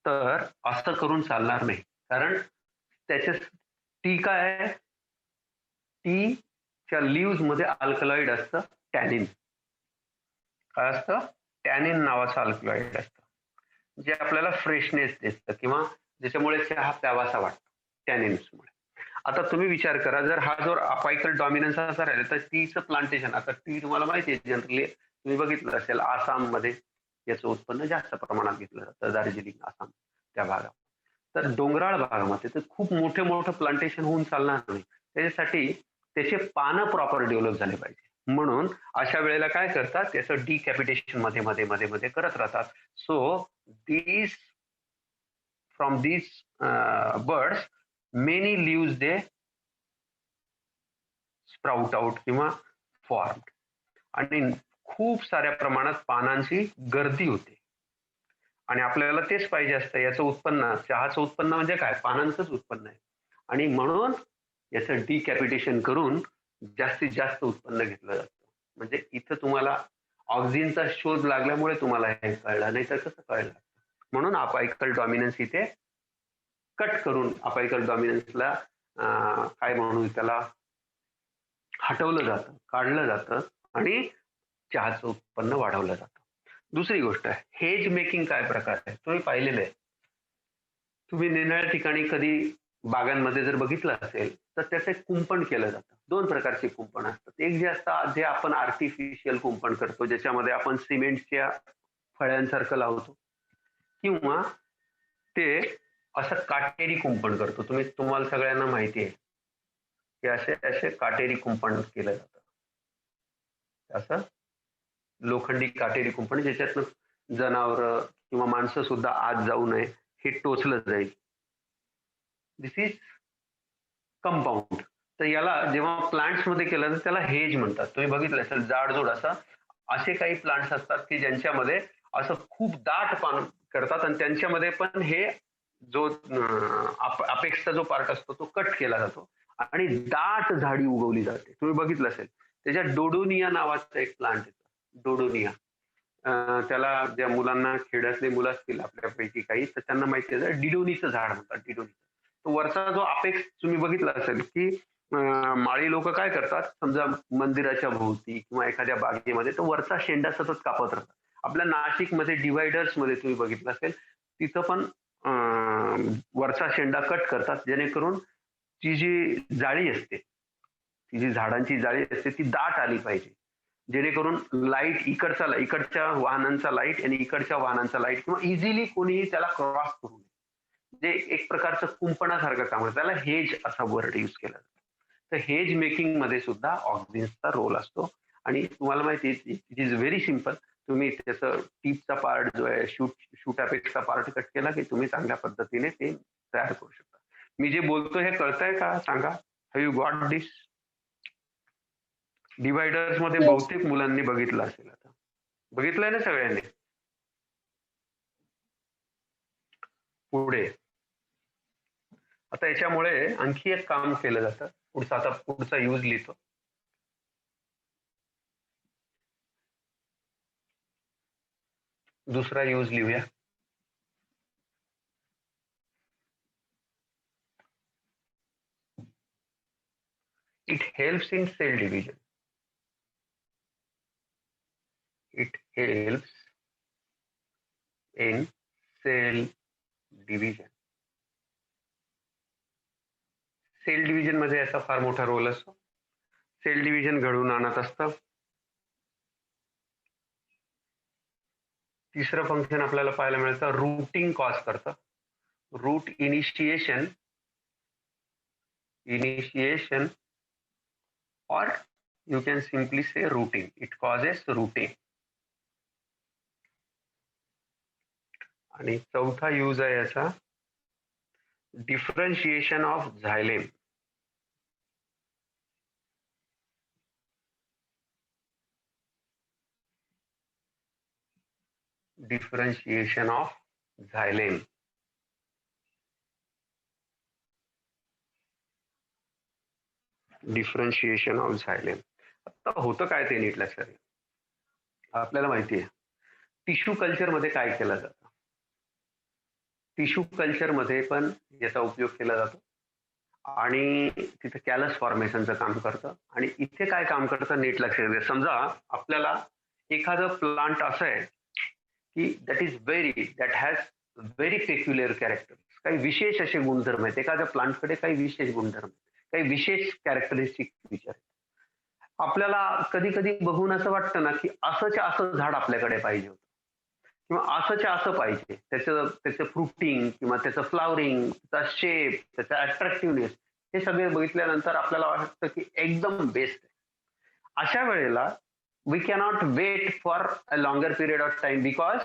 तर असं करून चालणार नाही, कारण त्याच्या टी काय आहे, टीच्या लिव्ज मध्ये अल्कलॉइड असतं, टॅनिन. काय असतं, टॅनिन नावाचं अल्कलॉइड असतं, जे आपल्याला फ्रेशनेस देतं किंवा ज्याच्यामुळे चहा प्यावासा वाटतो, टॅनिन्समुळे. आता तुम्ही विचार करा, जर हा जो अपायकल डॉमिनन्स असा राहिला, तर टीचं प्लांटेशन, आता टी तुम्हाला माहिती आहे, जनरली तुम्ही बघितलं असेल, आसाममध्ये याचं उत्पन्न जास्त प्रमाणात घेतलं जातं, दार्जिलिंग, आसाम त्या भागात. तर डोंगराळ भागामध्ये तर खूप मोठं प्लांटेशन होऊन चालणार नाही. त्याच्यासाठी त्याचे पानं प्रॉपर डेव्हलप झाले पाहिजे. म्हणून अशा वेळेला काय करतात, त्याचं डिकॅपिटेशन मध्ये मध्ये मध्ये मध्ये करत राहतात. So these from these birds many leaves they sprout out किंवा फॉर्म, आणि खूप साऱ्या प्रमाणात पानांची गर्दी होते. आणि आपल्याला तेच पाहिजे असतं, याचं उत्पन्न, चहाचं उत्पन्न म्हणजे काय, पानांचंच उत्पन्न आहे. आणि म्हणून याचं डिकॅपिटेशन करून जास्तीत जास्त उत्पन्न घेतलं जातं. म्हणजे इथं तुम्हाला ऑक्सिनचा शोध लागल्यामुळे तुम्हाला हे कळलं, नाही तर कसं कळलं. म्हणून अपायकल डॉमिनन्स इथे कट करून अपायकल डॉमिनन्सला काय म्हणू त्याला, हटवलं जातं, काढलं जातं, आणि चहाचं उत्पन्न वाढवलं जातं. दुसरी गोष्ट आहे, हेज मेकिंग काय प्रकार आहे तुम्ही पाहिलेलं आहे. तुम्ही निरनिराळ्या ठिकाणी कधी बागांमध्ये जर बघितलं असेल तर त्याचं एक कुंपण केलं जातं. दोन प्रकारचे कुंपण असतात. एक जे असतं, जे आपण आर्टिफिशियल कुंपण करतो, ज्याच्यामध्ये आपण सिमेंटच्या फळ्यांसारखं लावतो, किंवा ते असं काटेरी कुंपण करतो. तुम्हाला सगळ्यांना माहिती आहे की असे असे काटेरी कुंपण केलं जातं. असं लोखंडी काटेरी कुंपण, ज्याच्यातनं जनावरं किंवा माणसं सुद्धा आत जाऊ नये, हे टोचलं जाईल. दिस इज कंपाऊंड. तर याला जेव्हा प्लांट्स मध्ये केलं तर त्याला हेज म्हणतात. तुम्ही बघितलं असेल जाडजूड असा, असे काही प्लांट्स असतात की ज्यांच्यामध्ये असं खूप दाट पान करतात, आणि त्यांच्यामध्ये पण हे जो अपेक्सचा जो पार्ट असतो तो कट केला जातो आणि दाट झाडी उगवली जाते. तुम्ही बघितलं असेल, त्याच्यात डोडोनिया नावाचा एक प्लांट येतो, डोडोनिया. त्याला ज्या मुलांना, खेड्यातले मुलं असतील आपल्यापैकी काही, तर त्यांना माहिती आहे, डिडोनीचं झाड म्हणतात, डिडोनी. तो वरचा जो अपेक्स तुम्ही बघितला असेल की माळी लोक काय करतात, समजा मंदिराच्या भोवती किंवा एखाद्या बागेमध्ये, तो वरचा शेंडा सतत कापत राहतात. आपल्या नाशिकमध्ये डिवायडर्स मध्ये तुम्ही बघितलं असेल, तिथं पण वरचा शेंडा कट करतात, जेणेकरून ती जी जाळी असते, ती जी झाडांची जाळी असते, ती दाट आली पाहिजे, जेणेकरून लाईट इकडच्या वाहनांचा लाईट आणि इकडच्या वाहनांचा लाईट, किंवा इझिली कोणीही त्याला क्रॉस करू नये. जे एक प्रकारचं कुंपणासारखं काम आहे, त्याला हेज असा वर्ड यूज केला जातो. तर हेज मेकिंग मध्ये सुद्धा ऑक्सिन्सचा रोल असतो. आणि तुम्हाला माहिती, इट इज व्हेरी सिम्पल. तुम्ही त्याचं टीपचा पार्ट जो आहे, शूट अपेक्सचा पार्ट कट केला की तुम्ही चांगल्या पद्धतीने ते तयार करू शकता. मी जे बोलतो हे कळतंय का सांगा, have you got this? Dividers मध्ये Yes. बहुतेक मुलांनी बघितलं असेल, आता बघितलंय ना सगळ्यांनी. पुढे आता याच्यामुळे आणखी एक काम केलं जातं. आता पुढचा यूज लिहितो. दुसरा यूज लिहूया. It helps in cell division. It helps in cell division. Cell division मध्ये याचा फार मोठा रोल असतो. सेल डिव्हिजन घडवून आणत असतं. तिसरं फंक्शन आपल्याला पाहायला मिळतं, रूटिंग कॉज करतं. Root initiation, or you can simply say routing. It causes routing. आणि चौथा यूज आहे याचा, differentiation of xylem. Differentiation of xylem. Differentiation of xylem. आता होतं काय ते नीट लक्षात घ्या. आपल्याला माहिती आहे टिश्यू कल्चर मध्ये काय केलं जातं. टिश्यू कल्चर मध्ये पण याचा उपयोग केला जातो, आणि तिथे कॅलस फॉर्मेशनचं काम करतं. आणि इथे काय काम करतं नीट लक्षात घ्या. समजा आपल्याला एखादं प्लांट असं आहे की that has very peculiar character, काही विशेष असे गुणधर्म आहेत. एखाद्या प्लांटकडे काही विशेष गुणधर्म, काही विशेष कॅरेक्टरिस्टिक फीचर. आपल्याला कधी कधी बघून असं वाटतं ना की असंच्या असं झाड आपल्याकडे पाहिजे होतं, किंवा असंच्या असं पाहिजे. त्याचं फ्रुटिंग किंवा त्याचं फ्लावरिंग, त्याचा शेप, त्याचा अट्रॅक्टिव्हनेस, हे सगळे बघितल्यानंतर आपल्याला वाटतं की एकदम बेस्ट आहे. अशा वेळेला we cannot wait for a longer period of time, because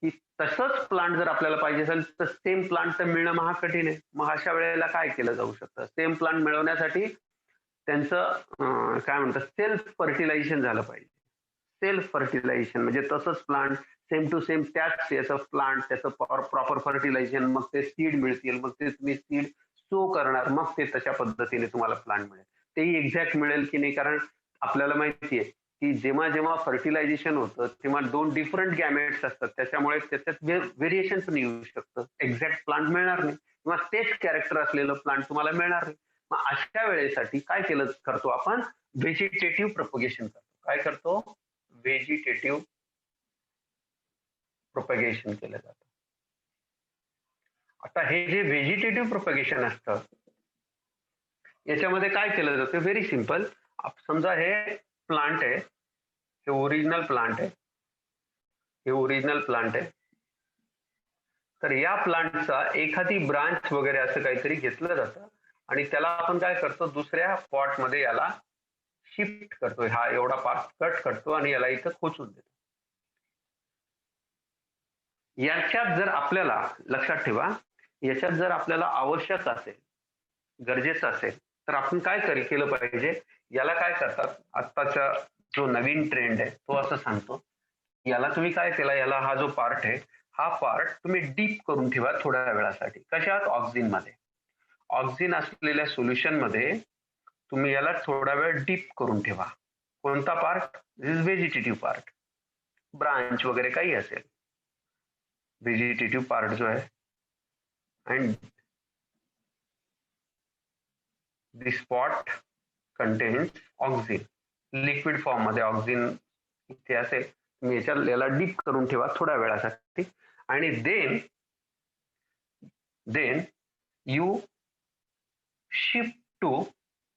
की तसंच प्लांट जर आपल्याला पाहिजे असेल तर सेम प्लांट तर मिळणं महाकठीण आहे. मग अशा वेळेला काय केलं जाऊ शकतं? सेम प्लांट मिळवण्यासाठी त्यांचं काय म्हणतात, सेल्फ फर्टिलायझेशन झालं पाहिजे. सेल्फ फर्टिलायझेशन म्हणजे तसंच प्लांट सेम टू सेम त्याच याचं प्लांट त्याचं प्रॉपर फर्टिलायझेशन, मग ते सीड मिळतील, मग ते तुम्ही सीड सो करणार, मग ते तशा पद्धतीने तुम्हाला प्लांट मिळेल. तेही एक्झॅक्ट मिळेल की नाही, कारण आपल्याला माहिती आहे की जेव्हा जेव्हा फर्टिलायझेशन होतं तेव्हा दोन डिफरंट गॅमेट्स असतात, त्याच्यामुळे त्याच्यात व्हेरिएशन पण येऊ शकतं. एक्झॅक्ट प्लांट मिळणार नाही किंवा तेच कॅरेक्टर असलेलं प्लांट तुम्हाला मिळणार नाही. मग अशा वेळेसाठी काय केलं करतो आपण? व्हेजिटेटिव्ह प्रोपगेशन करतो. काय करतो? व्हेजिटेटिव्ह प्रोपगेशन केलं जातं. आता हे जे व्हेजिटेटिव्ह प्रोपगेशन असतं याच्यामध्ये काय केलं जातं? Very simple. समजा हे प्लांट आहे, हे ओरिजिनल प्लांट आहे, हे ओरिजिनल प्लांट आहे. तर या प्लांटचा एखादी ब्रांच वगैरे असं काहीतरी घेतलं जातं आणि त्याला आपण काय करतो, दुसऱ्या पॉट मध्ये याला शिफ्ट करतो. हा एवढा पार्ट कट करतो आणि याला इथं खोचून देतो. याच्यात जर आपल्याला लक्षात ठेवा, याच्यात जर आपल्याला आवश्यक असेल, गरजेचं असेल, तर आपण काय केलं पाहिजे? याला काय करतात, आत्ताचा जो नवीन ट्रेंड आहे तो असं सांगतो, याला तुम्ही काय केला, याला हा जो पार्ट आहे हा पार्ट तुम्ही डीप करून ठेवा थोड्या वेळासाठी. कशात? ऑक्सिजन मध्ये. ऑक्सिजन असलेल्या सोल्युशन मध्ये तुम्ही याला थोडा वेळ डीप करून ठेवा. कोणता पार्ट? व्हेजिटेटिव्ह पार्ट, ब्रांच वगैरे काही असेल, व्हेजिटेटिव्ह पार्ट जो आहे. And this pot contains oxygen, liquid form मध्ये ऑक्सिजन इथे असेल. तुम्ही याला डीप करून ठेवा थोड्या वेळासाठी आणि then you shift to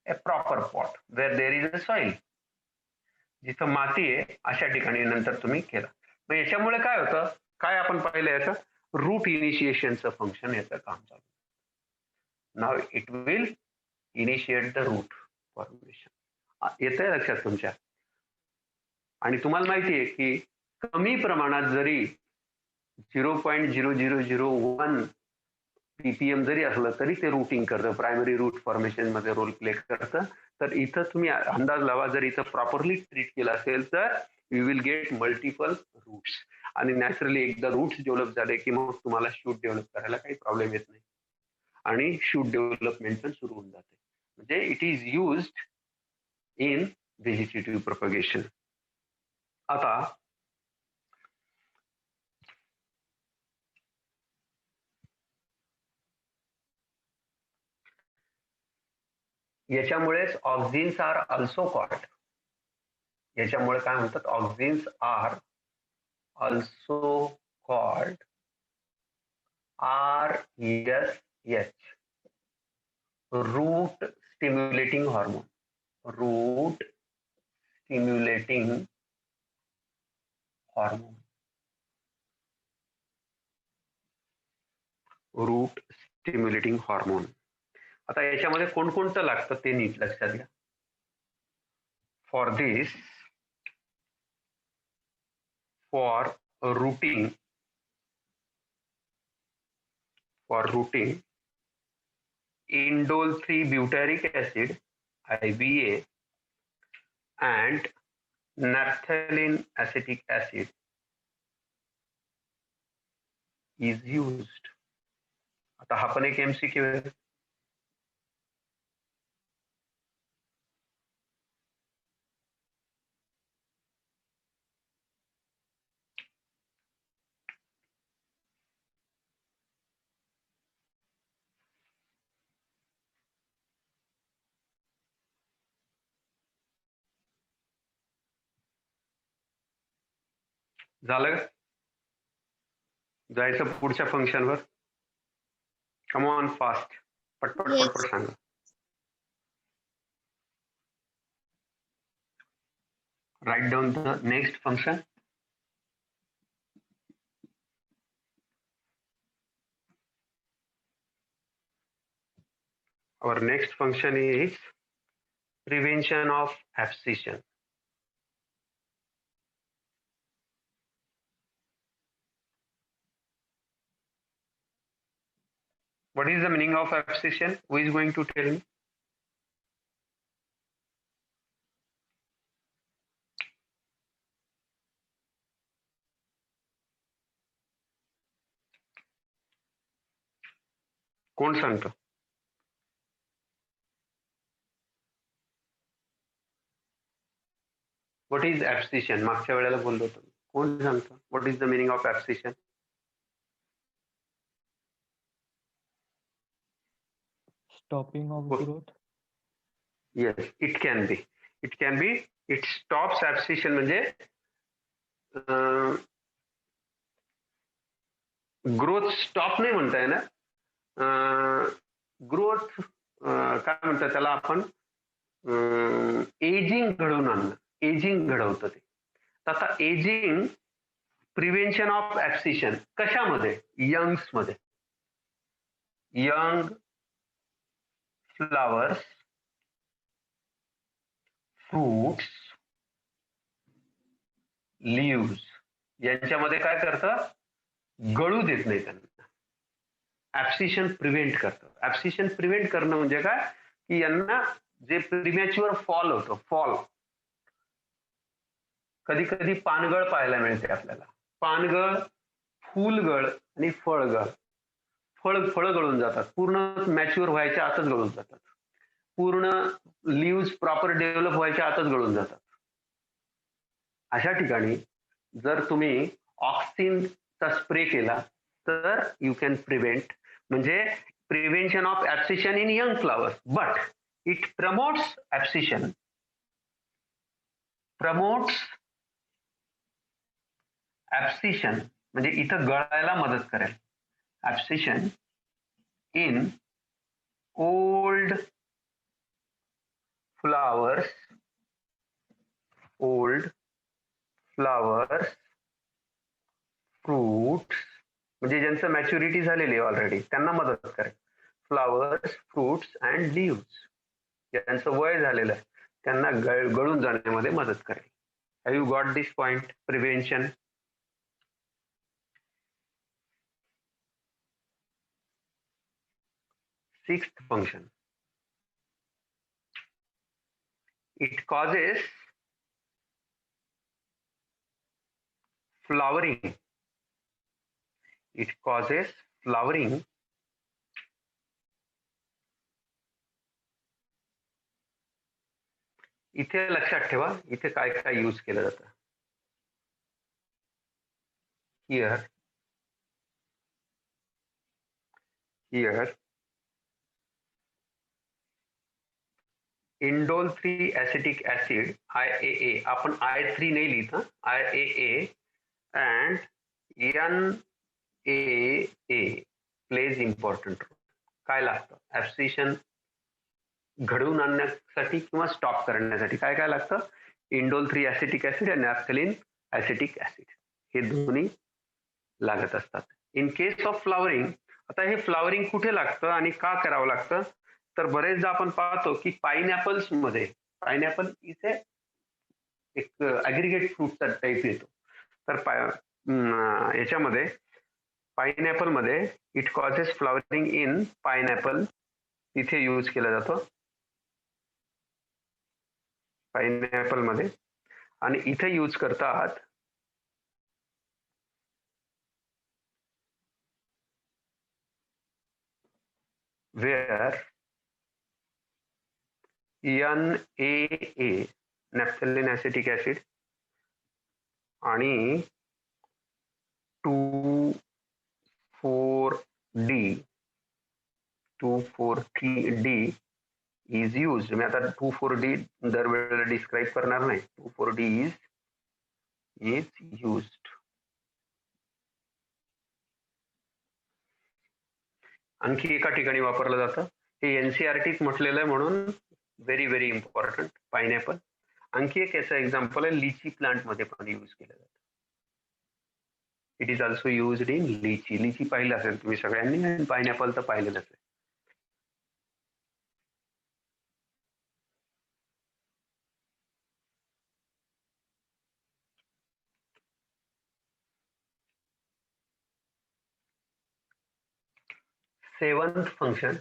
a proper pot where there is a soil. जिथं माती आहे अशा ठिकाणी नंतर तुम्ही केला. मग याच्यामुळे काय होतं, काय आपण पाहिलं, याचं रूट इनिशिएशनचं फंक्शन याचं काम चालू. नाव it will initiate the root formation. येतंय लक्षात तुमच्या? आणि तुम्हाला माहिती आहे की कमी प्रमाणात जरी 0.0001 पीपीएम जरी असलं तरी ते रूटिंग करतं, प्रायमरी रूट फॉर्मेशन मध्ये रोल प्ले करतं. तर इथं तुम्ही अंदाज लावा, जर इथं प्रॉपरली ट्रीट केलं असेल तर you will get multiple roots. आणि नॅचरली एकदा रूट्स डेव्हलप झाले की मग तुम्हाला शूट डेव्हलप करायला काही प्रॉब्लेम येत नाही आणि शूट डेव्हलपमेंट पण सुरू होऊन जाते. म्हणजे it is used in vegetative propagation. आता याच्यामुळेच ऑक्झिन्स आर ऑल्सो कॉल्ड, याच्यामुळे काय म्हणतात, auxins are also called RSH, root stimulating hormone. Root stimulating hormone, root stimulating hormone. आता याच्यामध्ये कोणकोणतं लागतं ते नीट लक्षात घ्या. For this, for rooting, indole 3 butyric acid IBA and naphthalene acetic acid is used. आता हा पण एक MCQ आहे. झालं? जायचं पुढच्या फंक्शनवर. कम ऑन फास्ट, पटपट Yes. पटपट सांगा. Write down the next function. Our next function is Prevention of abscission. What is the meaning of abscission? Who is going to tell me? कोण सांगतो? What is abscission? मागच्या वेळेला बोललो होतो. कोण सांगतो? What is the meaning of abscission? Stopping of growth. Yes, it can be. It can be. It stops abscission म्हणजे growth stop नाही म्हणता येणार. ग्रोथ काय म्हणतात त्याला आपण, एजिंग घडवून आणणं. एजिंग घडवतं ते. आता एजिंग प्रिव्हेन्शन ऑफ ऍब्सिशन कशामध्ये? यंग्स मध्ये. यंग फ्लावर्स, फ्रूट्स, लीव्स यांच्यामध्ये काय करतं? गळू देत नाही त्यांना. ऍब्सिशन प्रिव्हेंट करतं. ऍब्सिशन प्रिव्हेंट करणं म्हणजे काय की यांना जे प्रिमॅच्युअर फॉल होतं, फॉल, कधी कधी पानगळ पाहायला मिळते आपल्याला. पानगळ, फुलगळ आणि फळगळ. फळ गळून जातात, पूर्ण मॅच्युअर व्हायच्या आतच गळून जातात. पूर्ण लीव्स प्रॉपर डेव्हलप व्हायच्या आतच गळून जातात. अशा ठिकाणी जर तुम्ही ऑक्सिनचा स्प्रे केला तर यू कॅन प्रिव्हेंट, म्हणजे prevention of abscission in young flowers. But it promotes abscission, promotes abscission म्हणजे इथं गळायला मदत करेल. Abscission in old flowers, old flowers, fruits म्हणजे ज्यांचं मॅच्युरिटी झालेली आहे ऑलरेडी त्यांना मदत करेल. फ्लावर्स, फ्रूट्स अँड लीव्स ज्यांचं वय झालेलं आहे त्यांना गळून जाण्यामध्ये मदत करेल. Have you got this point? Prevention. Sixth function, it causes flowering. It causes flowering इथे लक्षात ठेवा इथे काय काय यूज केलं जातं. here indole 3 acetic acid IAA, आपण I3 नाही लिहित, IAA and NAA plays important role. काय लागतं ऍब्सिशन घडवून आणण्यासाठी किंवा स्टॉप करण्यासाठी? काय काय लागतं? इंडोल 3 ऍसिटिक ऍसिड आणि नॅफ्थलिन ऍसिटिक ऍसिड हे दोन्ही लागत असतात. इन केस ऑफ फ्लावरिंग, आता हे फ्लावरिंग कुठे लागतं आणि का करावं लागतं? तर बरेचदा आपण पाहतो की पाइनॅपल्स मध्ये, पाइनॅपल इथे एक ऍग्रिगेट फ्रूटचा टाईप येतो, तर याच्यामध्ये पाइनॅपल मध्ये it causes flowering in pineapple, तिथे यूज केला जातो पाइनॅपल मध्ये. आणि इथे यूज करतात where NAA नॅफ्थलिन ऍसिटिक ऍसिड आणि 2,4-D 2,4-D is used. मी आता 2,4-D दरवेळेला डिस्क्राईब करणार नाही. 2,4-D is used. आणखी एका ठिकाणी वापरलं जातं, हे एनसीआरटीत म्हटलेलं आहे म्हणून व्हेरी व्हेरी इम्पॉर्टंट. पाइनॅपल. आणखी एक याचं एक्झाम्पल आहे, लिची प्लांट मध्ये पण यूज केलं जातं. It is also used in लिची. लिची पाहिलं असेल तुम्ही सगळ्यांनी, आणि पाइनॅपल तर पाहिलेलंच आहे. सेवन्थ फंक्शन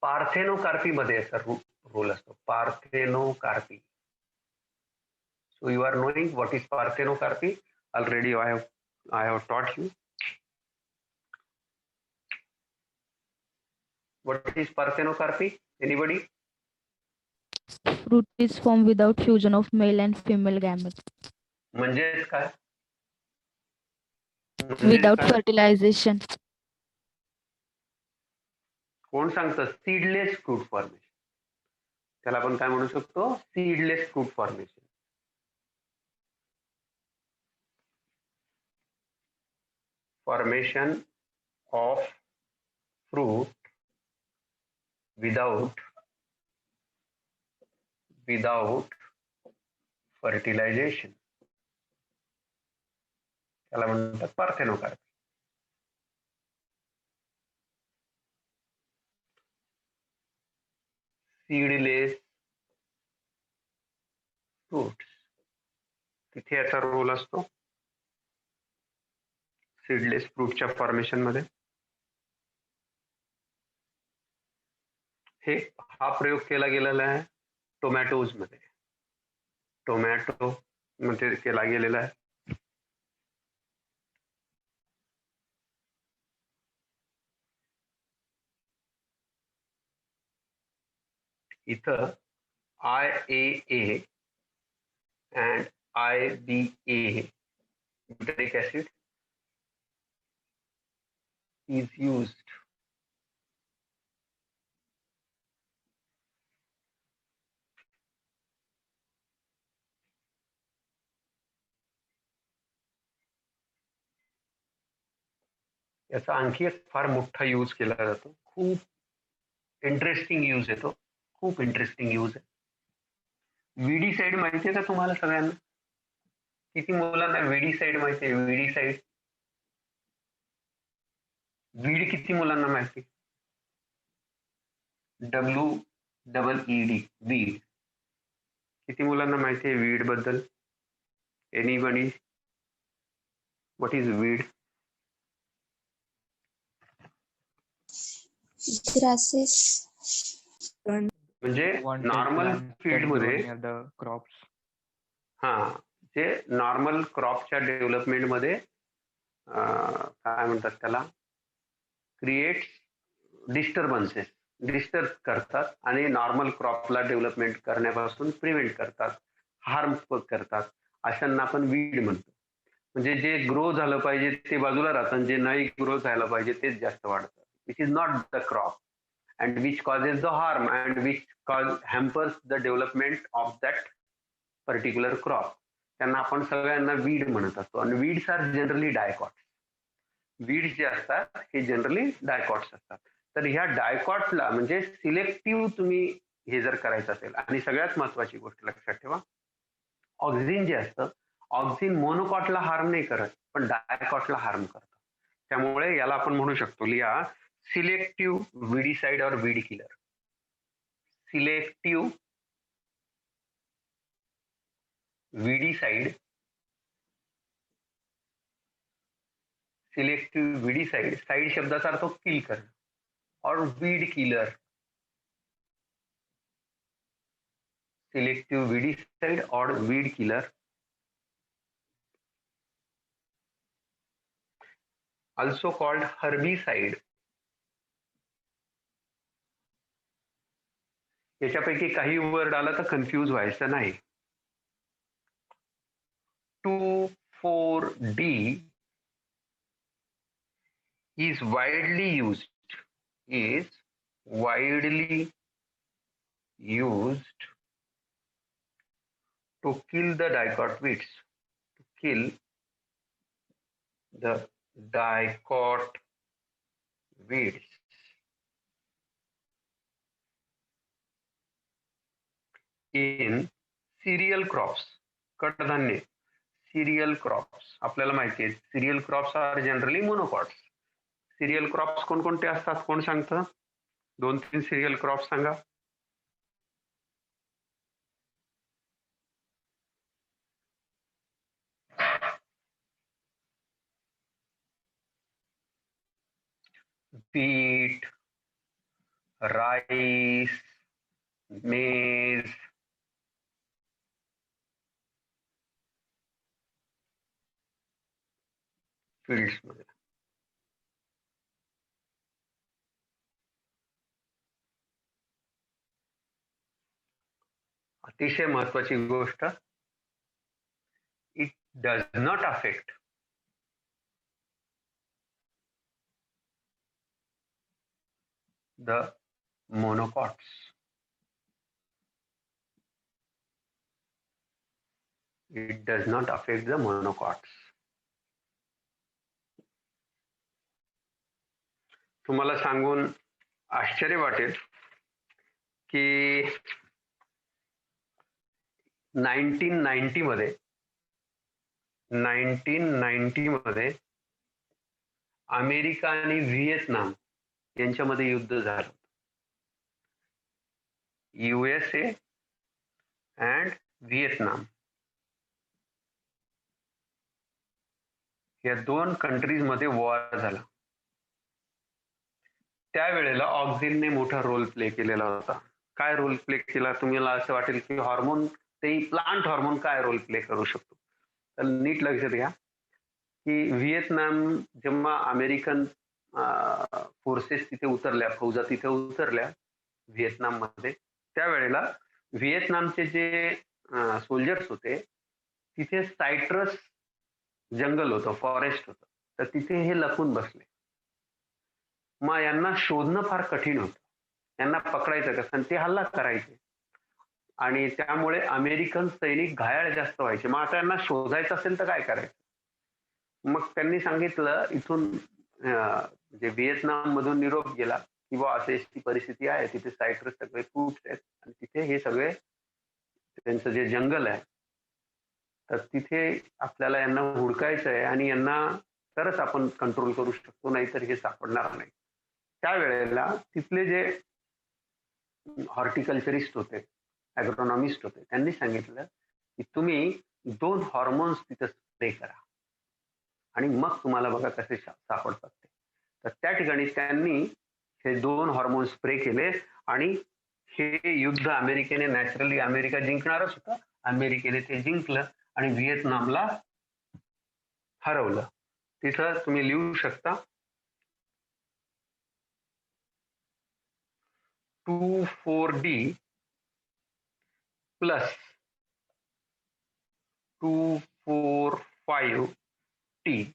पार्थेनोकार्पी मध्ये याचा रोल असतो. Parthenocarpy. So you are knowing what is parthenocarpy. Already I have taught you. What is parthenocarpy? Anybody? Fruit is formed without fusion of male and female gametes. म्हणजेच काय? Without fertilization. कोण सांगतं? Seedless fruit formation. त्याला आपण काय म्हणू शकतो? Seedless fruit formation. Formation of fruit without fertilization. त्याला म्हणतात पार्थेनोकार्पी. सीडलेस फ्रूट्स, तिथे याचा रोल असतो सीडलेस फ्रूटच्या फॉर्मेशन मध्ये. हा प्रयोग केला गेलेला आहे टोमॅटोज मध्ये. टोमॅटो मध्ये केला गेलेला आहे. इथं IAA and IBA butyric acid is used याचा आणखी एक फार मोठा यूज केला जातो. खूप इंटरेस्टिंग यूज आहे तो. खूप इंटरेस्टिंग यूज आहे. विडीसाइड माहिती आहे का तुम्हाला सगळ्यांना? किती मुलांना विडीसाइड माहिती आहे? विडीसाइड, वीड किती मुलांना माहिती? WEED, weed. किती मुलांना माहिती आहे वीड बद्दल? Anybody? What is weed? grasses, म्हणजे Wanted normal plants that field grow मध्ये, near the crops. हा, जे नॉर्मल क्रॉपच्या डेव्हलपमेंट मध्ये काय म्हणतात त्याला, क्रिएट डिस्टर्बन्सेस, डिस्टर्ब करतात आणि नॉर्मल क्रॉपला डेव्हलपमेंट करण्यापासून प्रिव्हेंट करतात, हार्म करतात, अशांना आपण वीड म्हणतो. म्हणजे जे ग्रो झालं पाहिजे ते बाजूला राहतं, जे नाही ग्रो झालं पाहिजे तेच जास्त वाढतं. Which is not the crop and which causes the harm and which hampers the development of that particular crop. त्यांना आपण सगळ्यांना वीड म्हणत असतो. आणि weeds are generally dicots. Weeds जे असतात हे जनरली डायकॉट्स असतात. तर ह्या डायकॉट्सला म्हणजे सिलेक्टिव्ह तुम्ही हे जर करायचं असेल, आणि सगळ्यात महत्वाची गोष्ट लक्षात ठेवा, ऑक्झिन जे असतं, ऑक्झिन मोनोकॉटला हार्म नाही करत पण डायकॉटला हार्म करतं. त्यामुळे याला आपण म्हणू शकतो, लिहा, selective weedicide or weed killer. Selective weedicide, selective weedicide, cide शब्दाचा अर्थ किल करणं, और weed killer. Selective weedicide or weed killer, also called herbicide. याच्यापैकी काही वर्ड आला तर कन्फ्यूज व्हायचं नाही. 2,4-D is widely used to kill the dicot weeds, to kill the dicot weeds in cereal crops. कडधान्य, सिरियल क्रॉप्स. आपल्याला माहिती आहे cereal crops are generally monocots. Cereal crops कोणकोणते असतात? कोण सांगतं? 2-3 सिरियल क्रॉप्स सांगा. wheat, rice, maize, fields मध्ये. अतिशय महत्वाची गोष्ट, it does not affect the monocots. It does not affect the monocots. तुम्हाला सांगून आश्चर्य वाटेल की 1990 मध्ये अमेरिका आणि व्हिएतनाम यांच्यामध्ये युद्ध झालं. USA अँड व्हिएतनाम या दोन कंट्रीज मध्ये वॉर झाला. त्यावेळेला ऑक्झिनने मोठा रोल प्ले केलेला होता. काय रोल प्ले केला? तुम्हाला असं वाटेल की हॉर्मोन, ते प्लांट हॉर्मोन काय रोल प्ले करू शकतो? तर नीट लक्षात घ्या की व्हिएतनाम जेव्हा अमेरिकन फोर्सेस तिथे उतरल्या, फौजा तिथे उतरल्या व्हिएतनाम मध्ये, त्यावेळेला व्हिएतनामचे जे सोल्जर्स होते तिथे सायट्रस जंगल होतं, फॉरेस्ट होतं, तर तिथे हे लपून बसले. मग यांना शोधणं फार कठीण होतं, यांना पकडायचं कसं, ते हल्ला करायचे आणि त्यामुळे अमेरिकन सैनिक घायाळ जास्त व्हायचे. मग आता यांना शोधायचं असेल तर काय करायचं? मग त्यांनी सांगितलं, इथून जे व्हिएतनाम मधून निरोप गेला की बा अशी परिस्थिती आहे, तिथे सायट्रस सगळे फ्रूट्स आहेत आणि तिथे हे सगळे त्यांचं जे जंगल आहे, तर तिथे आपल्याला यांना हुडकायचं आहे आणि यांना तरच आपण कंट्रोल करू शकतो, नाहीतर हे सापडणार नाही. त्यावेळेला तिथले जे हॉर्टिकल्चरिस्ट होते, ॲग्रोनॉमिस्ट होते, त्यांनी सांगितलं की तुम्ही 2 हॉर्मोन्स तिथे स्प्रे करा आणि मग तुम्हाला बघा कसे सापडतात ते. तर त्या ठिकाणी त्यांनी हे 2 हॉर्मोन्स स्प्रे केले आणि हे युद्ध अमेरिकेने, नॅचरली अमेरिका जिंकणारच होता, अमेरिकेने ते जिंकलं आणि व्हिएतनामला हरवलं. तिथं तुम्ही लिहू शकता 2,4-D plus 2,4,5-T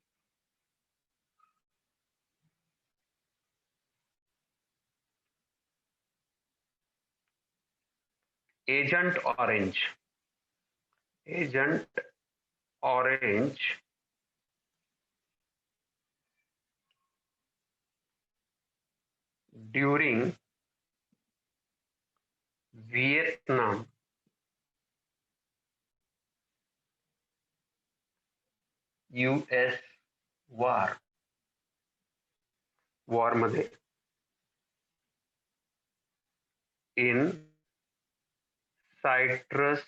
agent orange during Vietnam US war मध्ये in citrus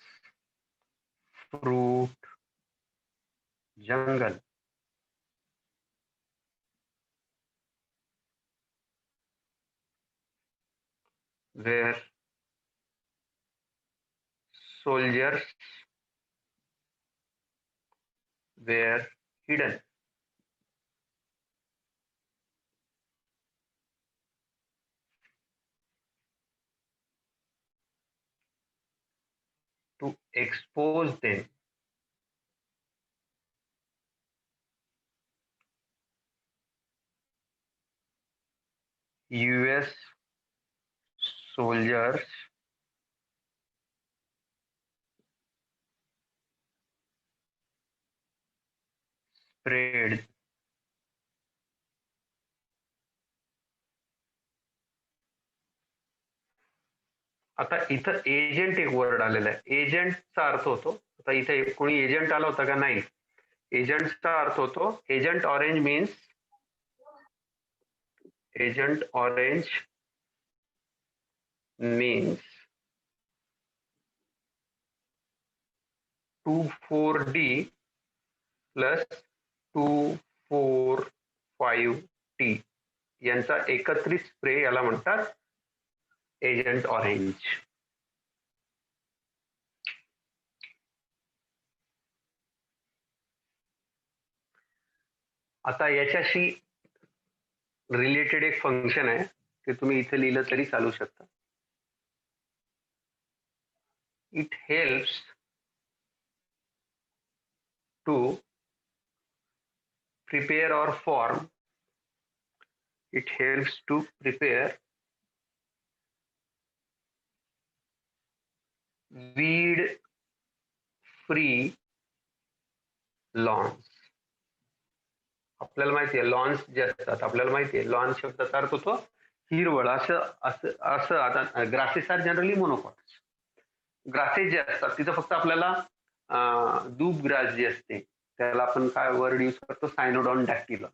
fruit jungle where soldiers were hidden. To expose them US soldiers sprayed आता इथं एजंट एक वर्ड आलेला आहे. एजंटचा अर्थ होतो, आता इथे कोणी एजंट आला होता का? नाही. एजंटचा अर्थ होतो agent orange means agent orange means 2,4-D plus 2,4,5-T यांचा एकत्रित स्प्रे याला म्हणतात एजंट ऑरेंज. आता याच्याशी रिलेटेड एक फंक्शन आहे ते तुम्ही इथे लिहिलं तरी चालू शकता. It helps to prepare or form. It helps to prepare weed free lawns. आपल्याला माहिती आहे लॉन्स जे असतात, आपल्याला माहिती आहे लॉन शब्दाचा अर्थ होतो हिरवळ. असं असं असं आता grasses are generally monocots. Grasses जे असतात तिथं फक्त आपल्याला दूब ग्रास जी असते त्याला आपण काय वर्ड यूज करतो, सायनोडॉन डॅक्टिलॉन.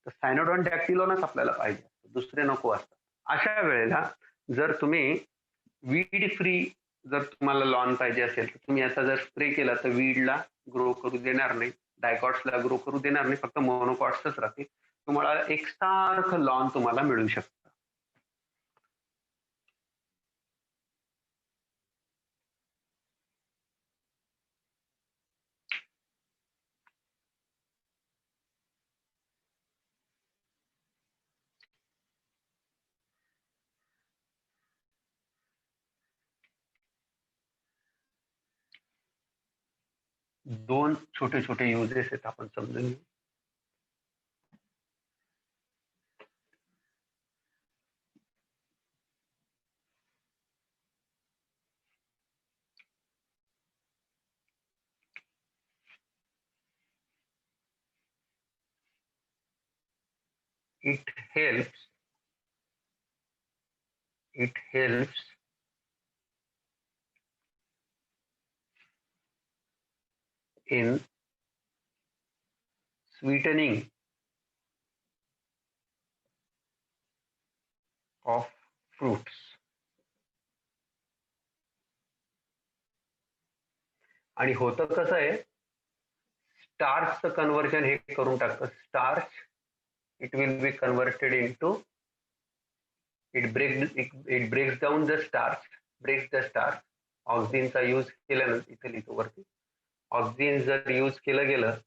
तर सायनोडॉन डॅक्टिलॉनच आपल्याला पाहिजे, दुसरे नको असतात. अशा वेळेला जर तुम्ही वीड फ्री जर तुम्हाला लॉन पाहिजे असेल तर तुम्ही याचा जर स्प्रे केला तर वीडला ग्रो करू देणार नाही, डायकॉट्सला ग्रो करू देणार नाही, फक्त मोनोकॉट्सच राहतील. तुम्हाला एकसारखं लॉन तुम्हाला मिळू शकतं. दोन छोटे छोटे युजेस आहेत, आपण समजून घेऊ. It helps in sweetening of fruits. आणि होतं कसं आहे, स्टार्चचं कन्वर्जन हे करून टाकतं. Starch it will be converted into it breaks down the starch. ऑक्झिनचा यूज केल्यानंतर इथे लिहितो वरती, ऑक्झिन जर यूज केलं गेलं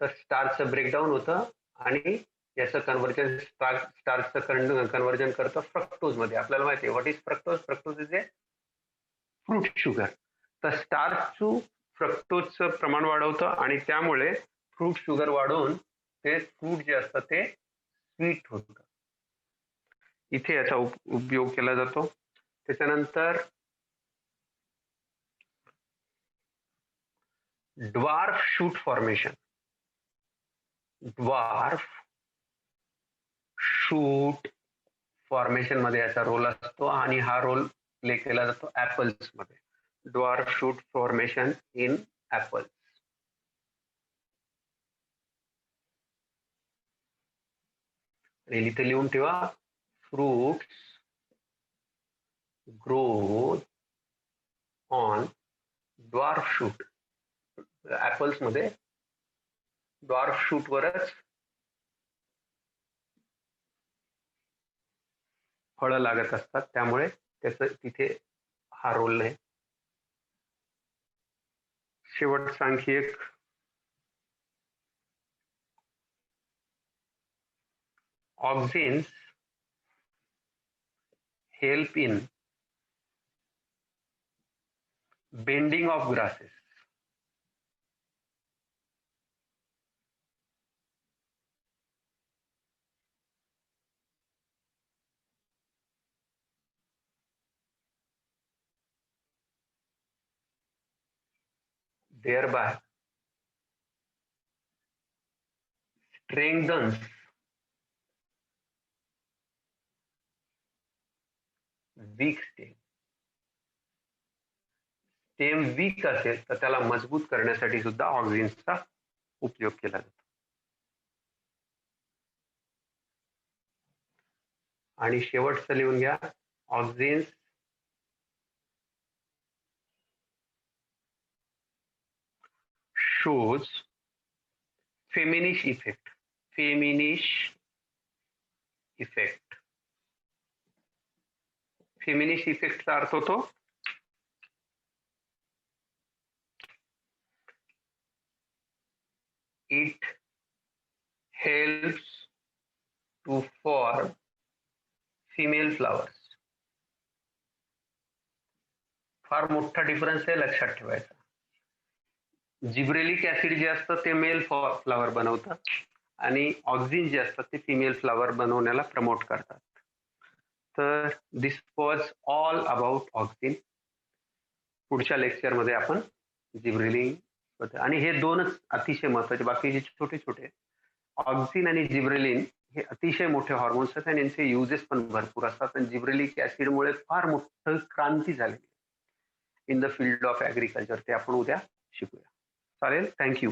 तर स्टार्चचं ब्रेकडाऊन होतं आणि याचं कन्वर्जन स्टार्चचं कन्वर्जन करतं फ्रक्टोज मध्ये. आपल्याला माहिती आहे what is fructose. Fructose is a fruit sugar. तर स्टार्च फ्रक्टोजचं प्रमाण वाढवतं आणि त्यामुळे फ्रूट शुगर वाढून ते फ्रूट जे असतं ते स्वीट होतं. इथे याचा उपयोग केला जातो. त्याच्यानंतर dwarf shoot formation. Dwarf shoot formation मध्ये याचा रोल असतो आणि हा रोल प्ले केला जातो ऍपल्स मध्ये. Dwarf shoot formation in apples. इथे लिहून ठेवा, fruits growth on dwarf shoot. Apples मध्ये ड्वार्फ शूट वरच फळं लागत असतात, त्यामुळे त्याचं तिथे हा रोल नाही. शेवटचा आणखी एक, auxins help in bending of grasses. thereby strengthens weak stem. Stem weak असेल तर त्याला मजबूत करण्यासाठी सुद्धा ऑक्झिन्सचा उपयोग केला जातो. आणि शेवटचं लिहून घ्या, auxins shows Feminish effect. Feminish effect. Feminist इफेक्टचा अर्थ होतो it helps to form female flowers. फार मोठा डिफरन्स आहे, लक्षात ठेवायचा. जिब्रेलिक ऍसिड जे असतं ते मेल फ्लावर बनवतात आणि ऑक्झिन जे असतात ते फिमेल फ्लावर बनवण्याला प्रमोट करतात. तर दिस वॉज ऑल अबाउट ऑक्झिन. पुढच्या लेक्चरमध्ये आपण जिब्रेलिन आणि हे दोनच अतिशय महत्वाचे, बाकीचे छोटे छोटे. ऑक्झिन आणि जिब्रेलिन हे अतिशय मोठे हॉर्मोन्स आहेत आणि यांचे युजेस पण भरपूर असतात. आणि जिब्रेलिक ऍसिडमुळे फार मोठं क्रांती झाली in the field of agriculture. ते आपण उद्या शिकूया. चालेल, थँक्यू.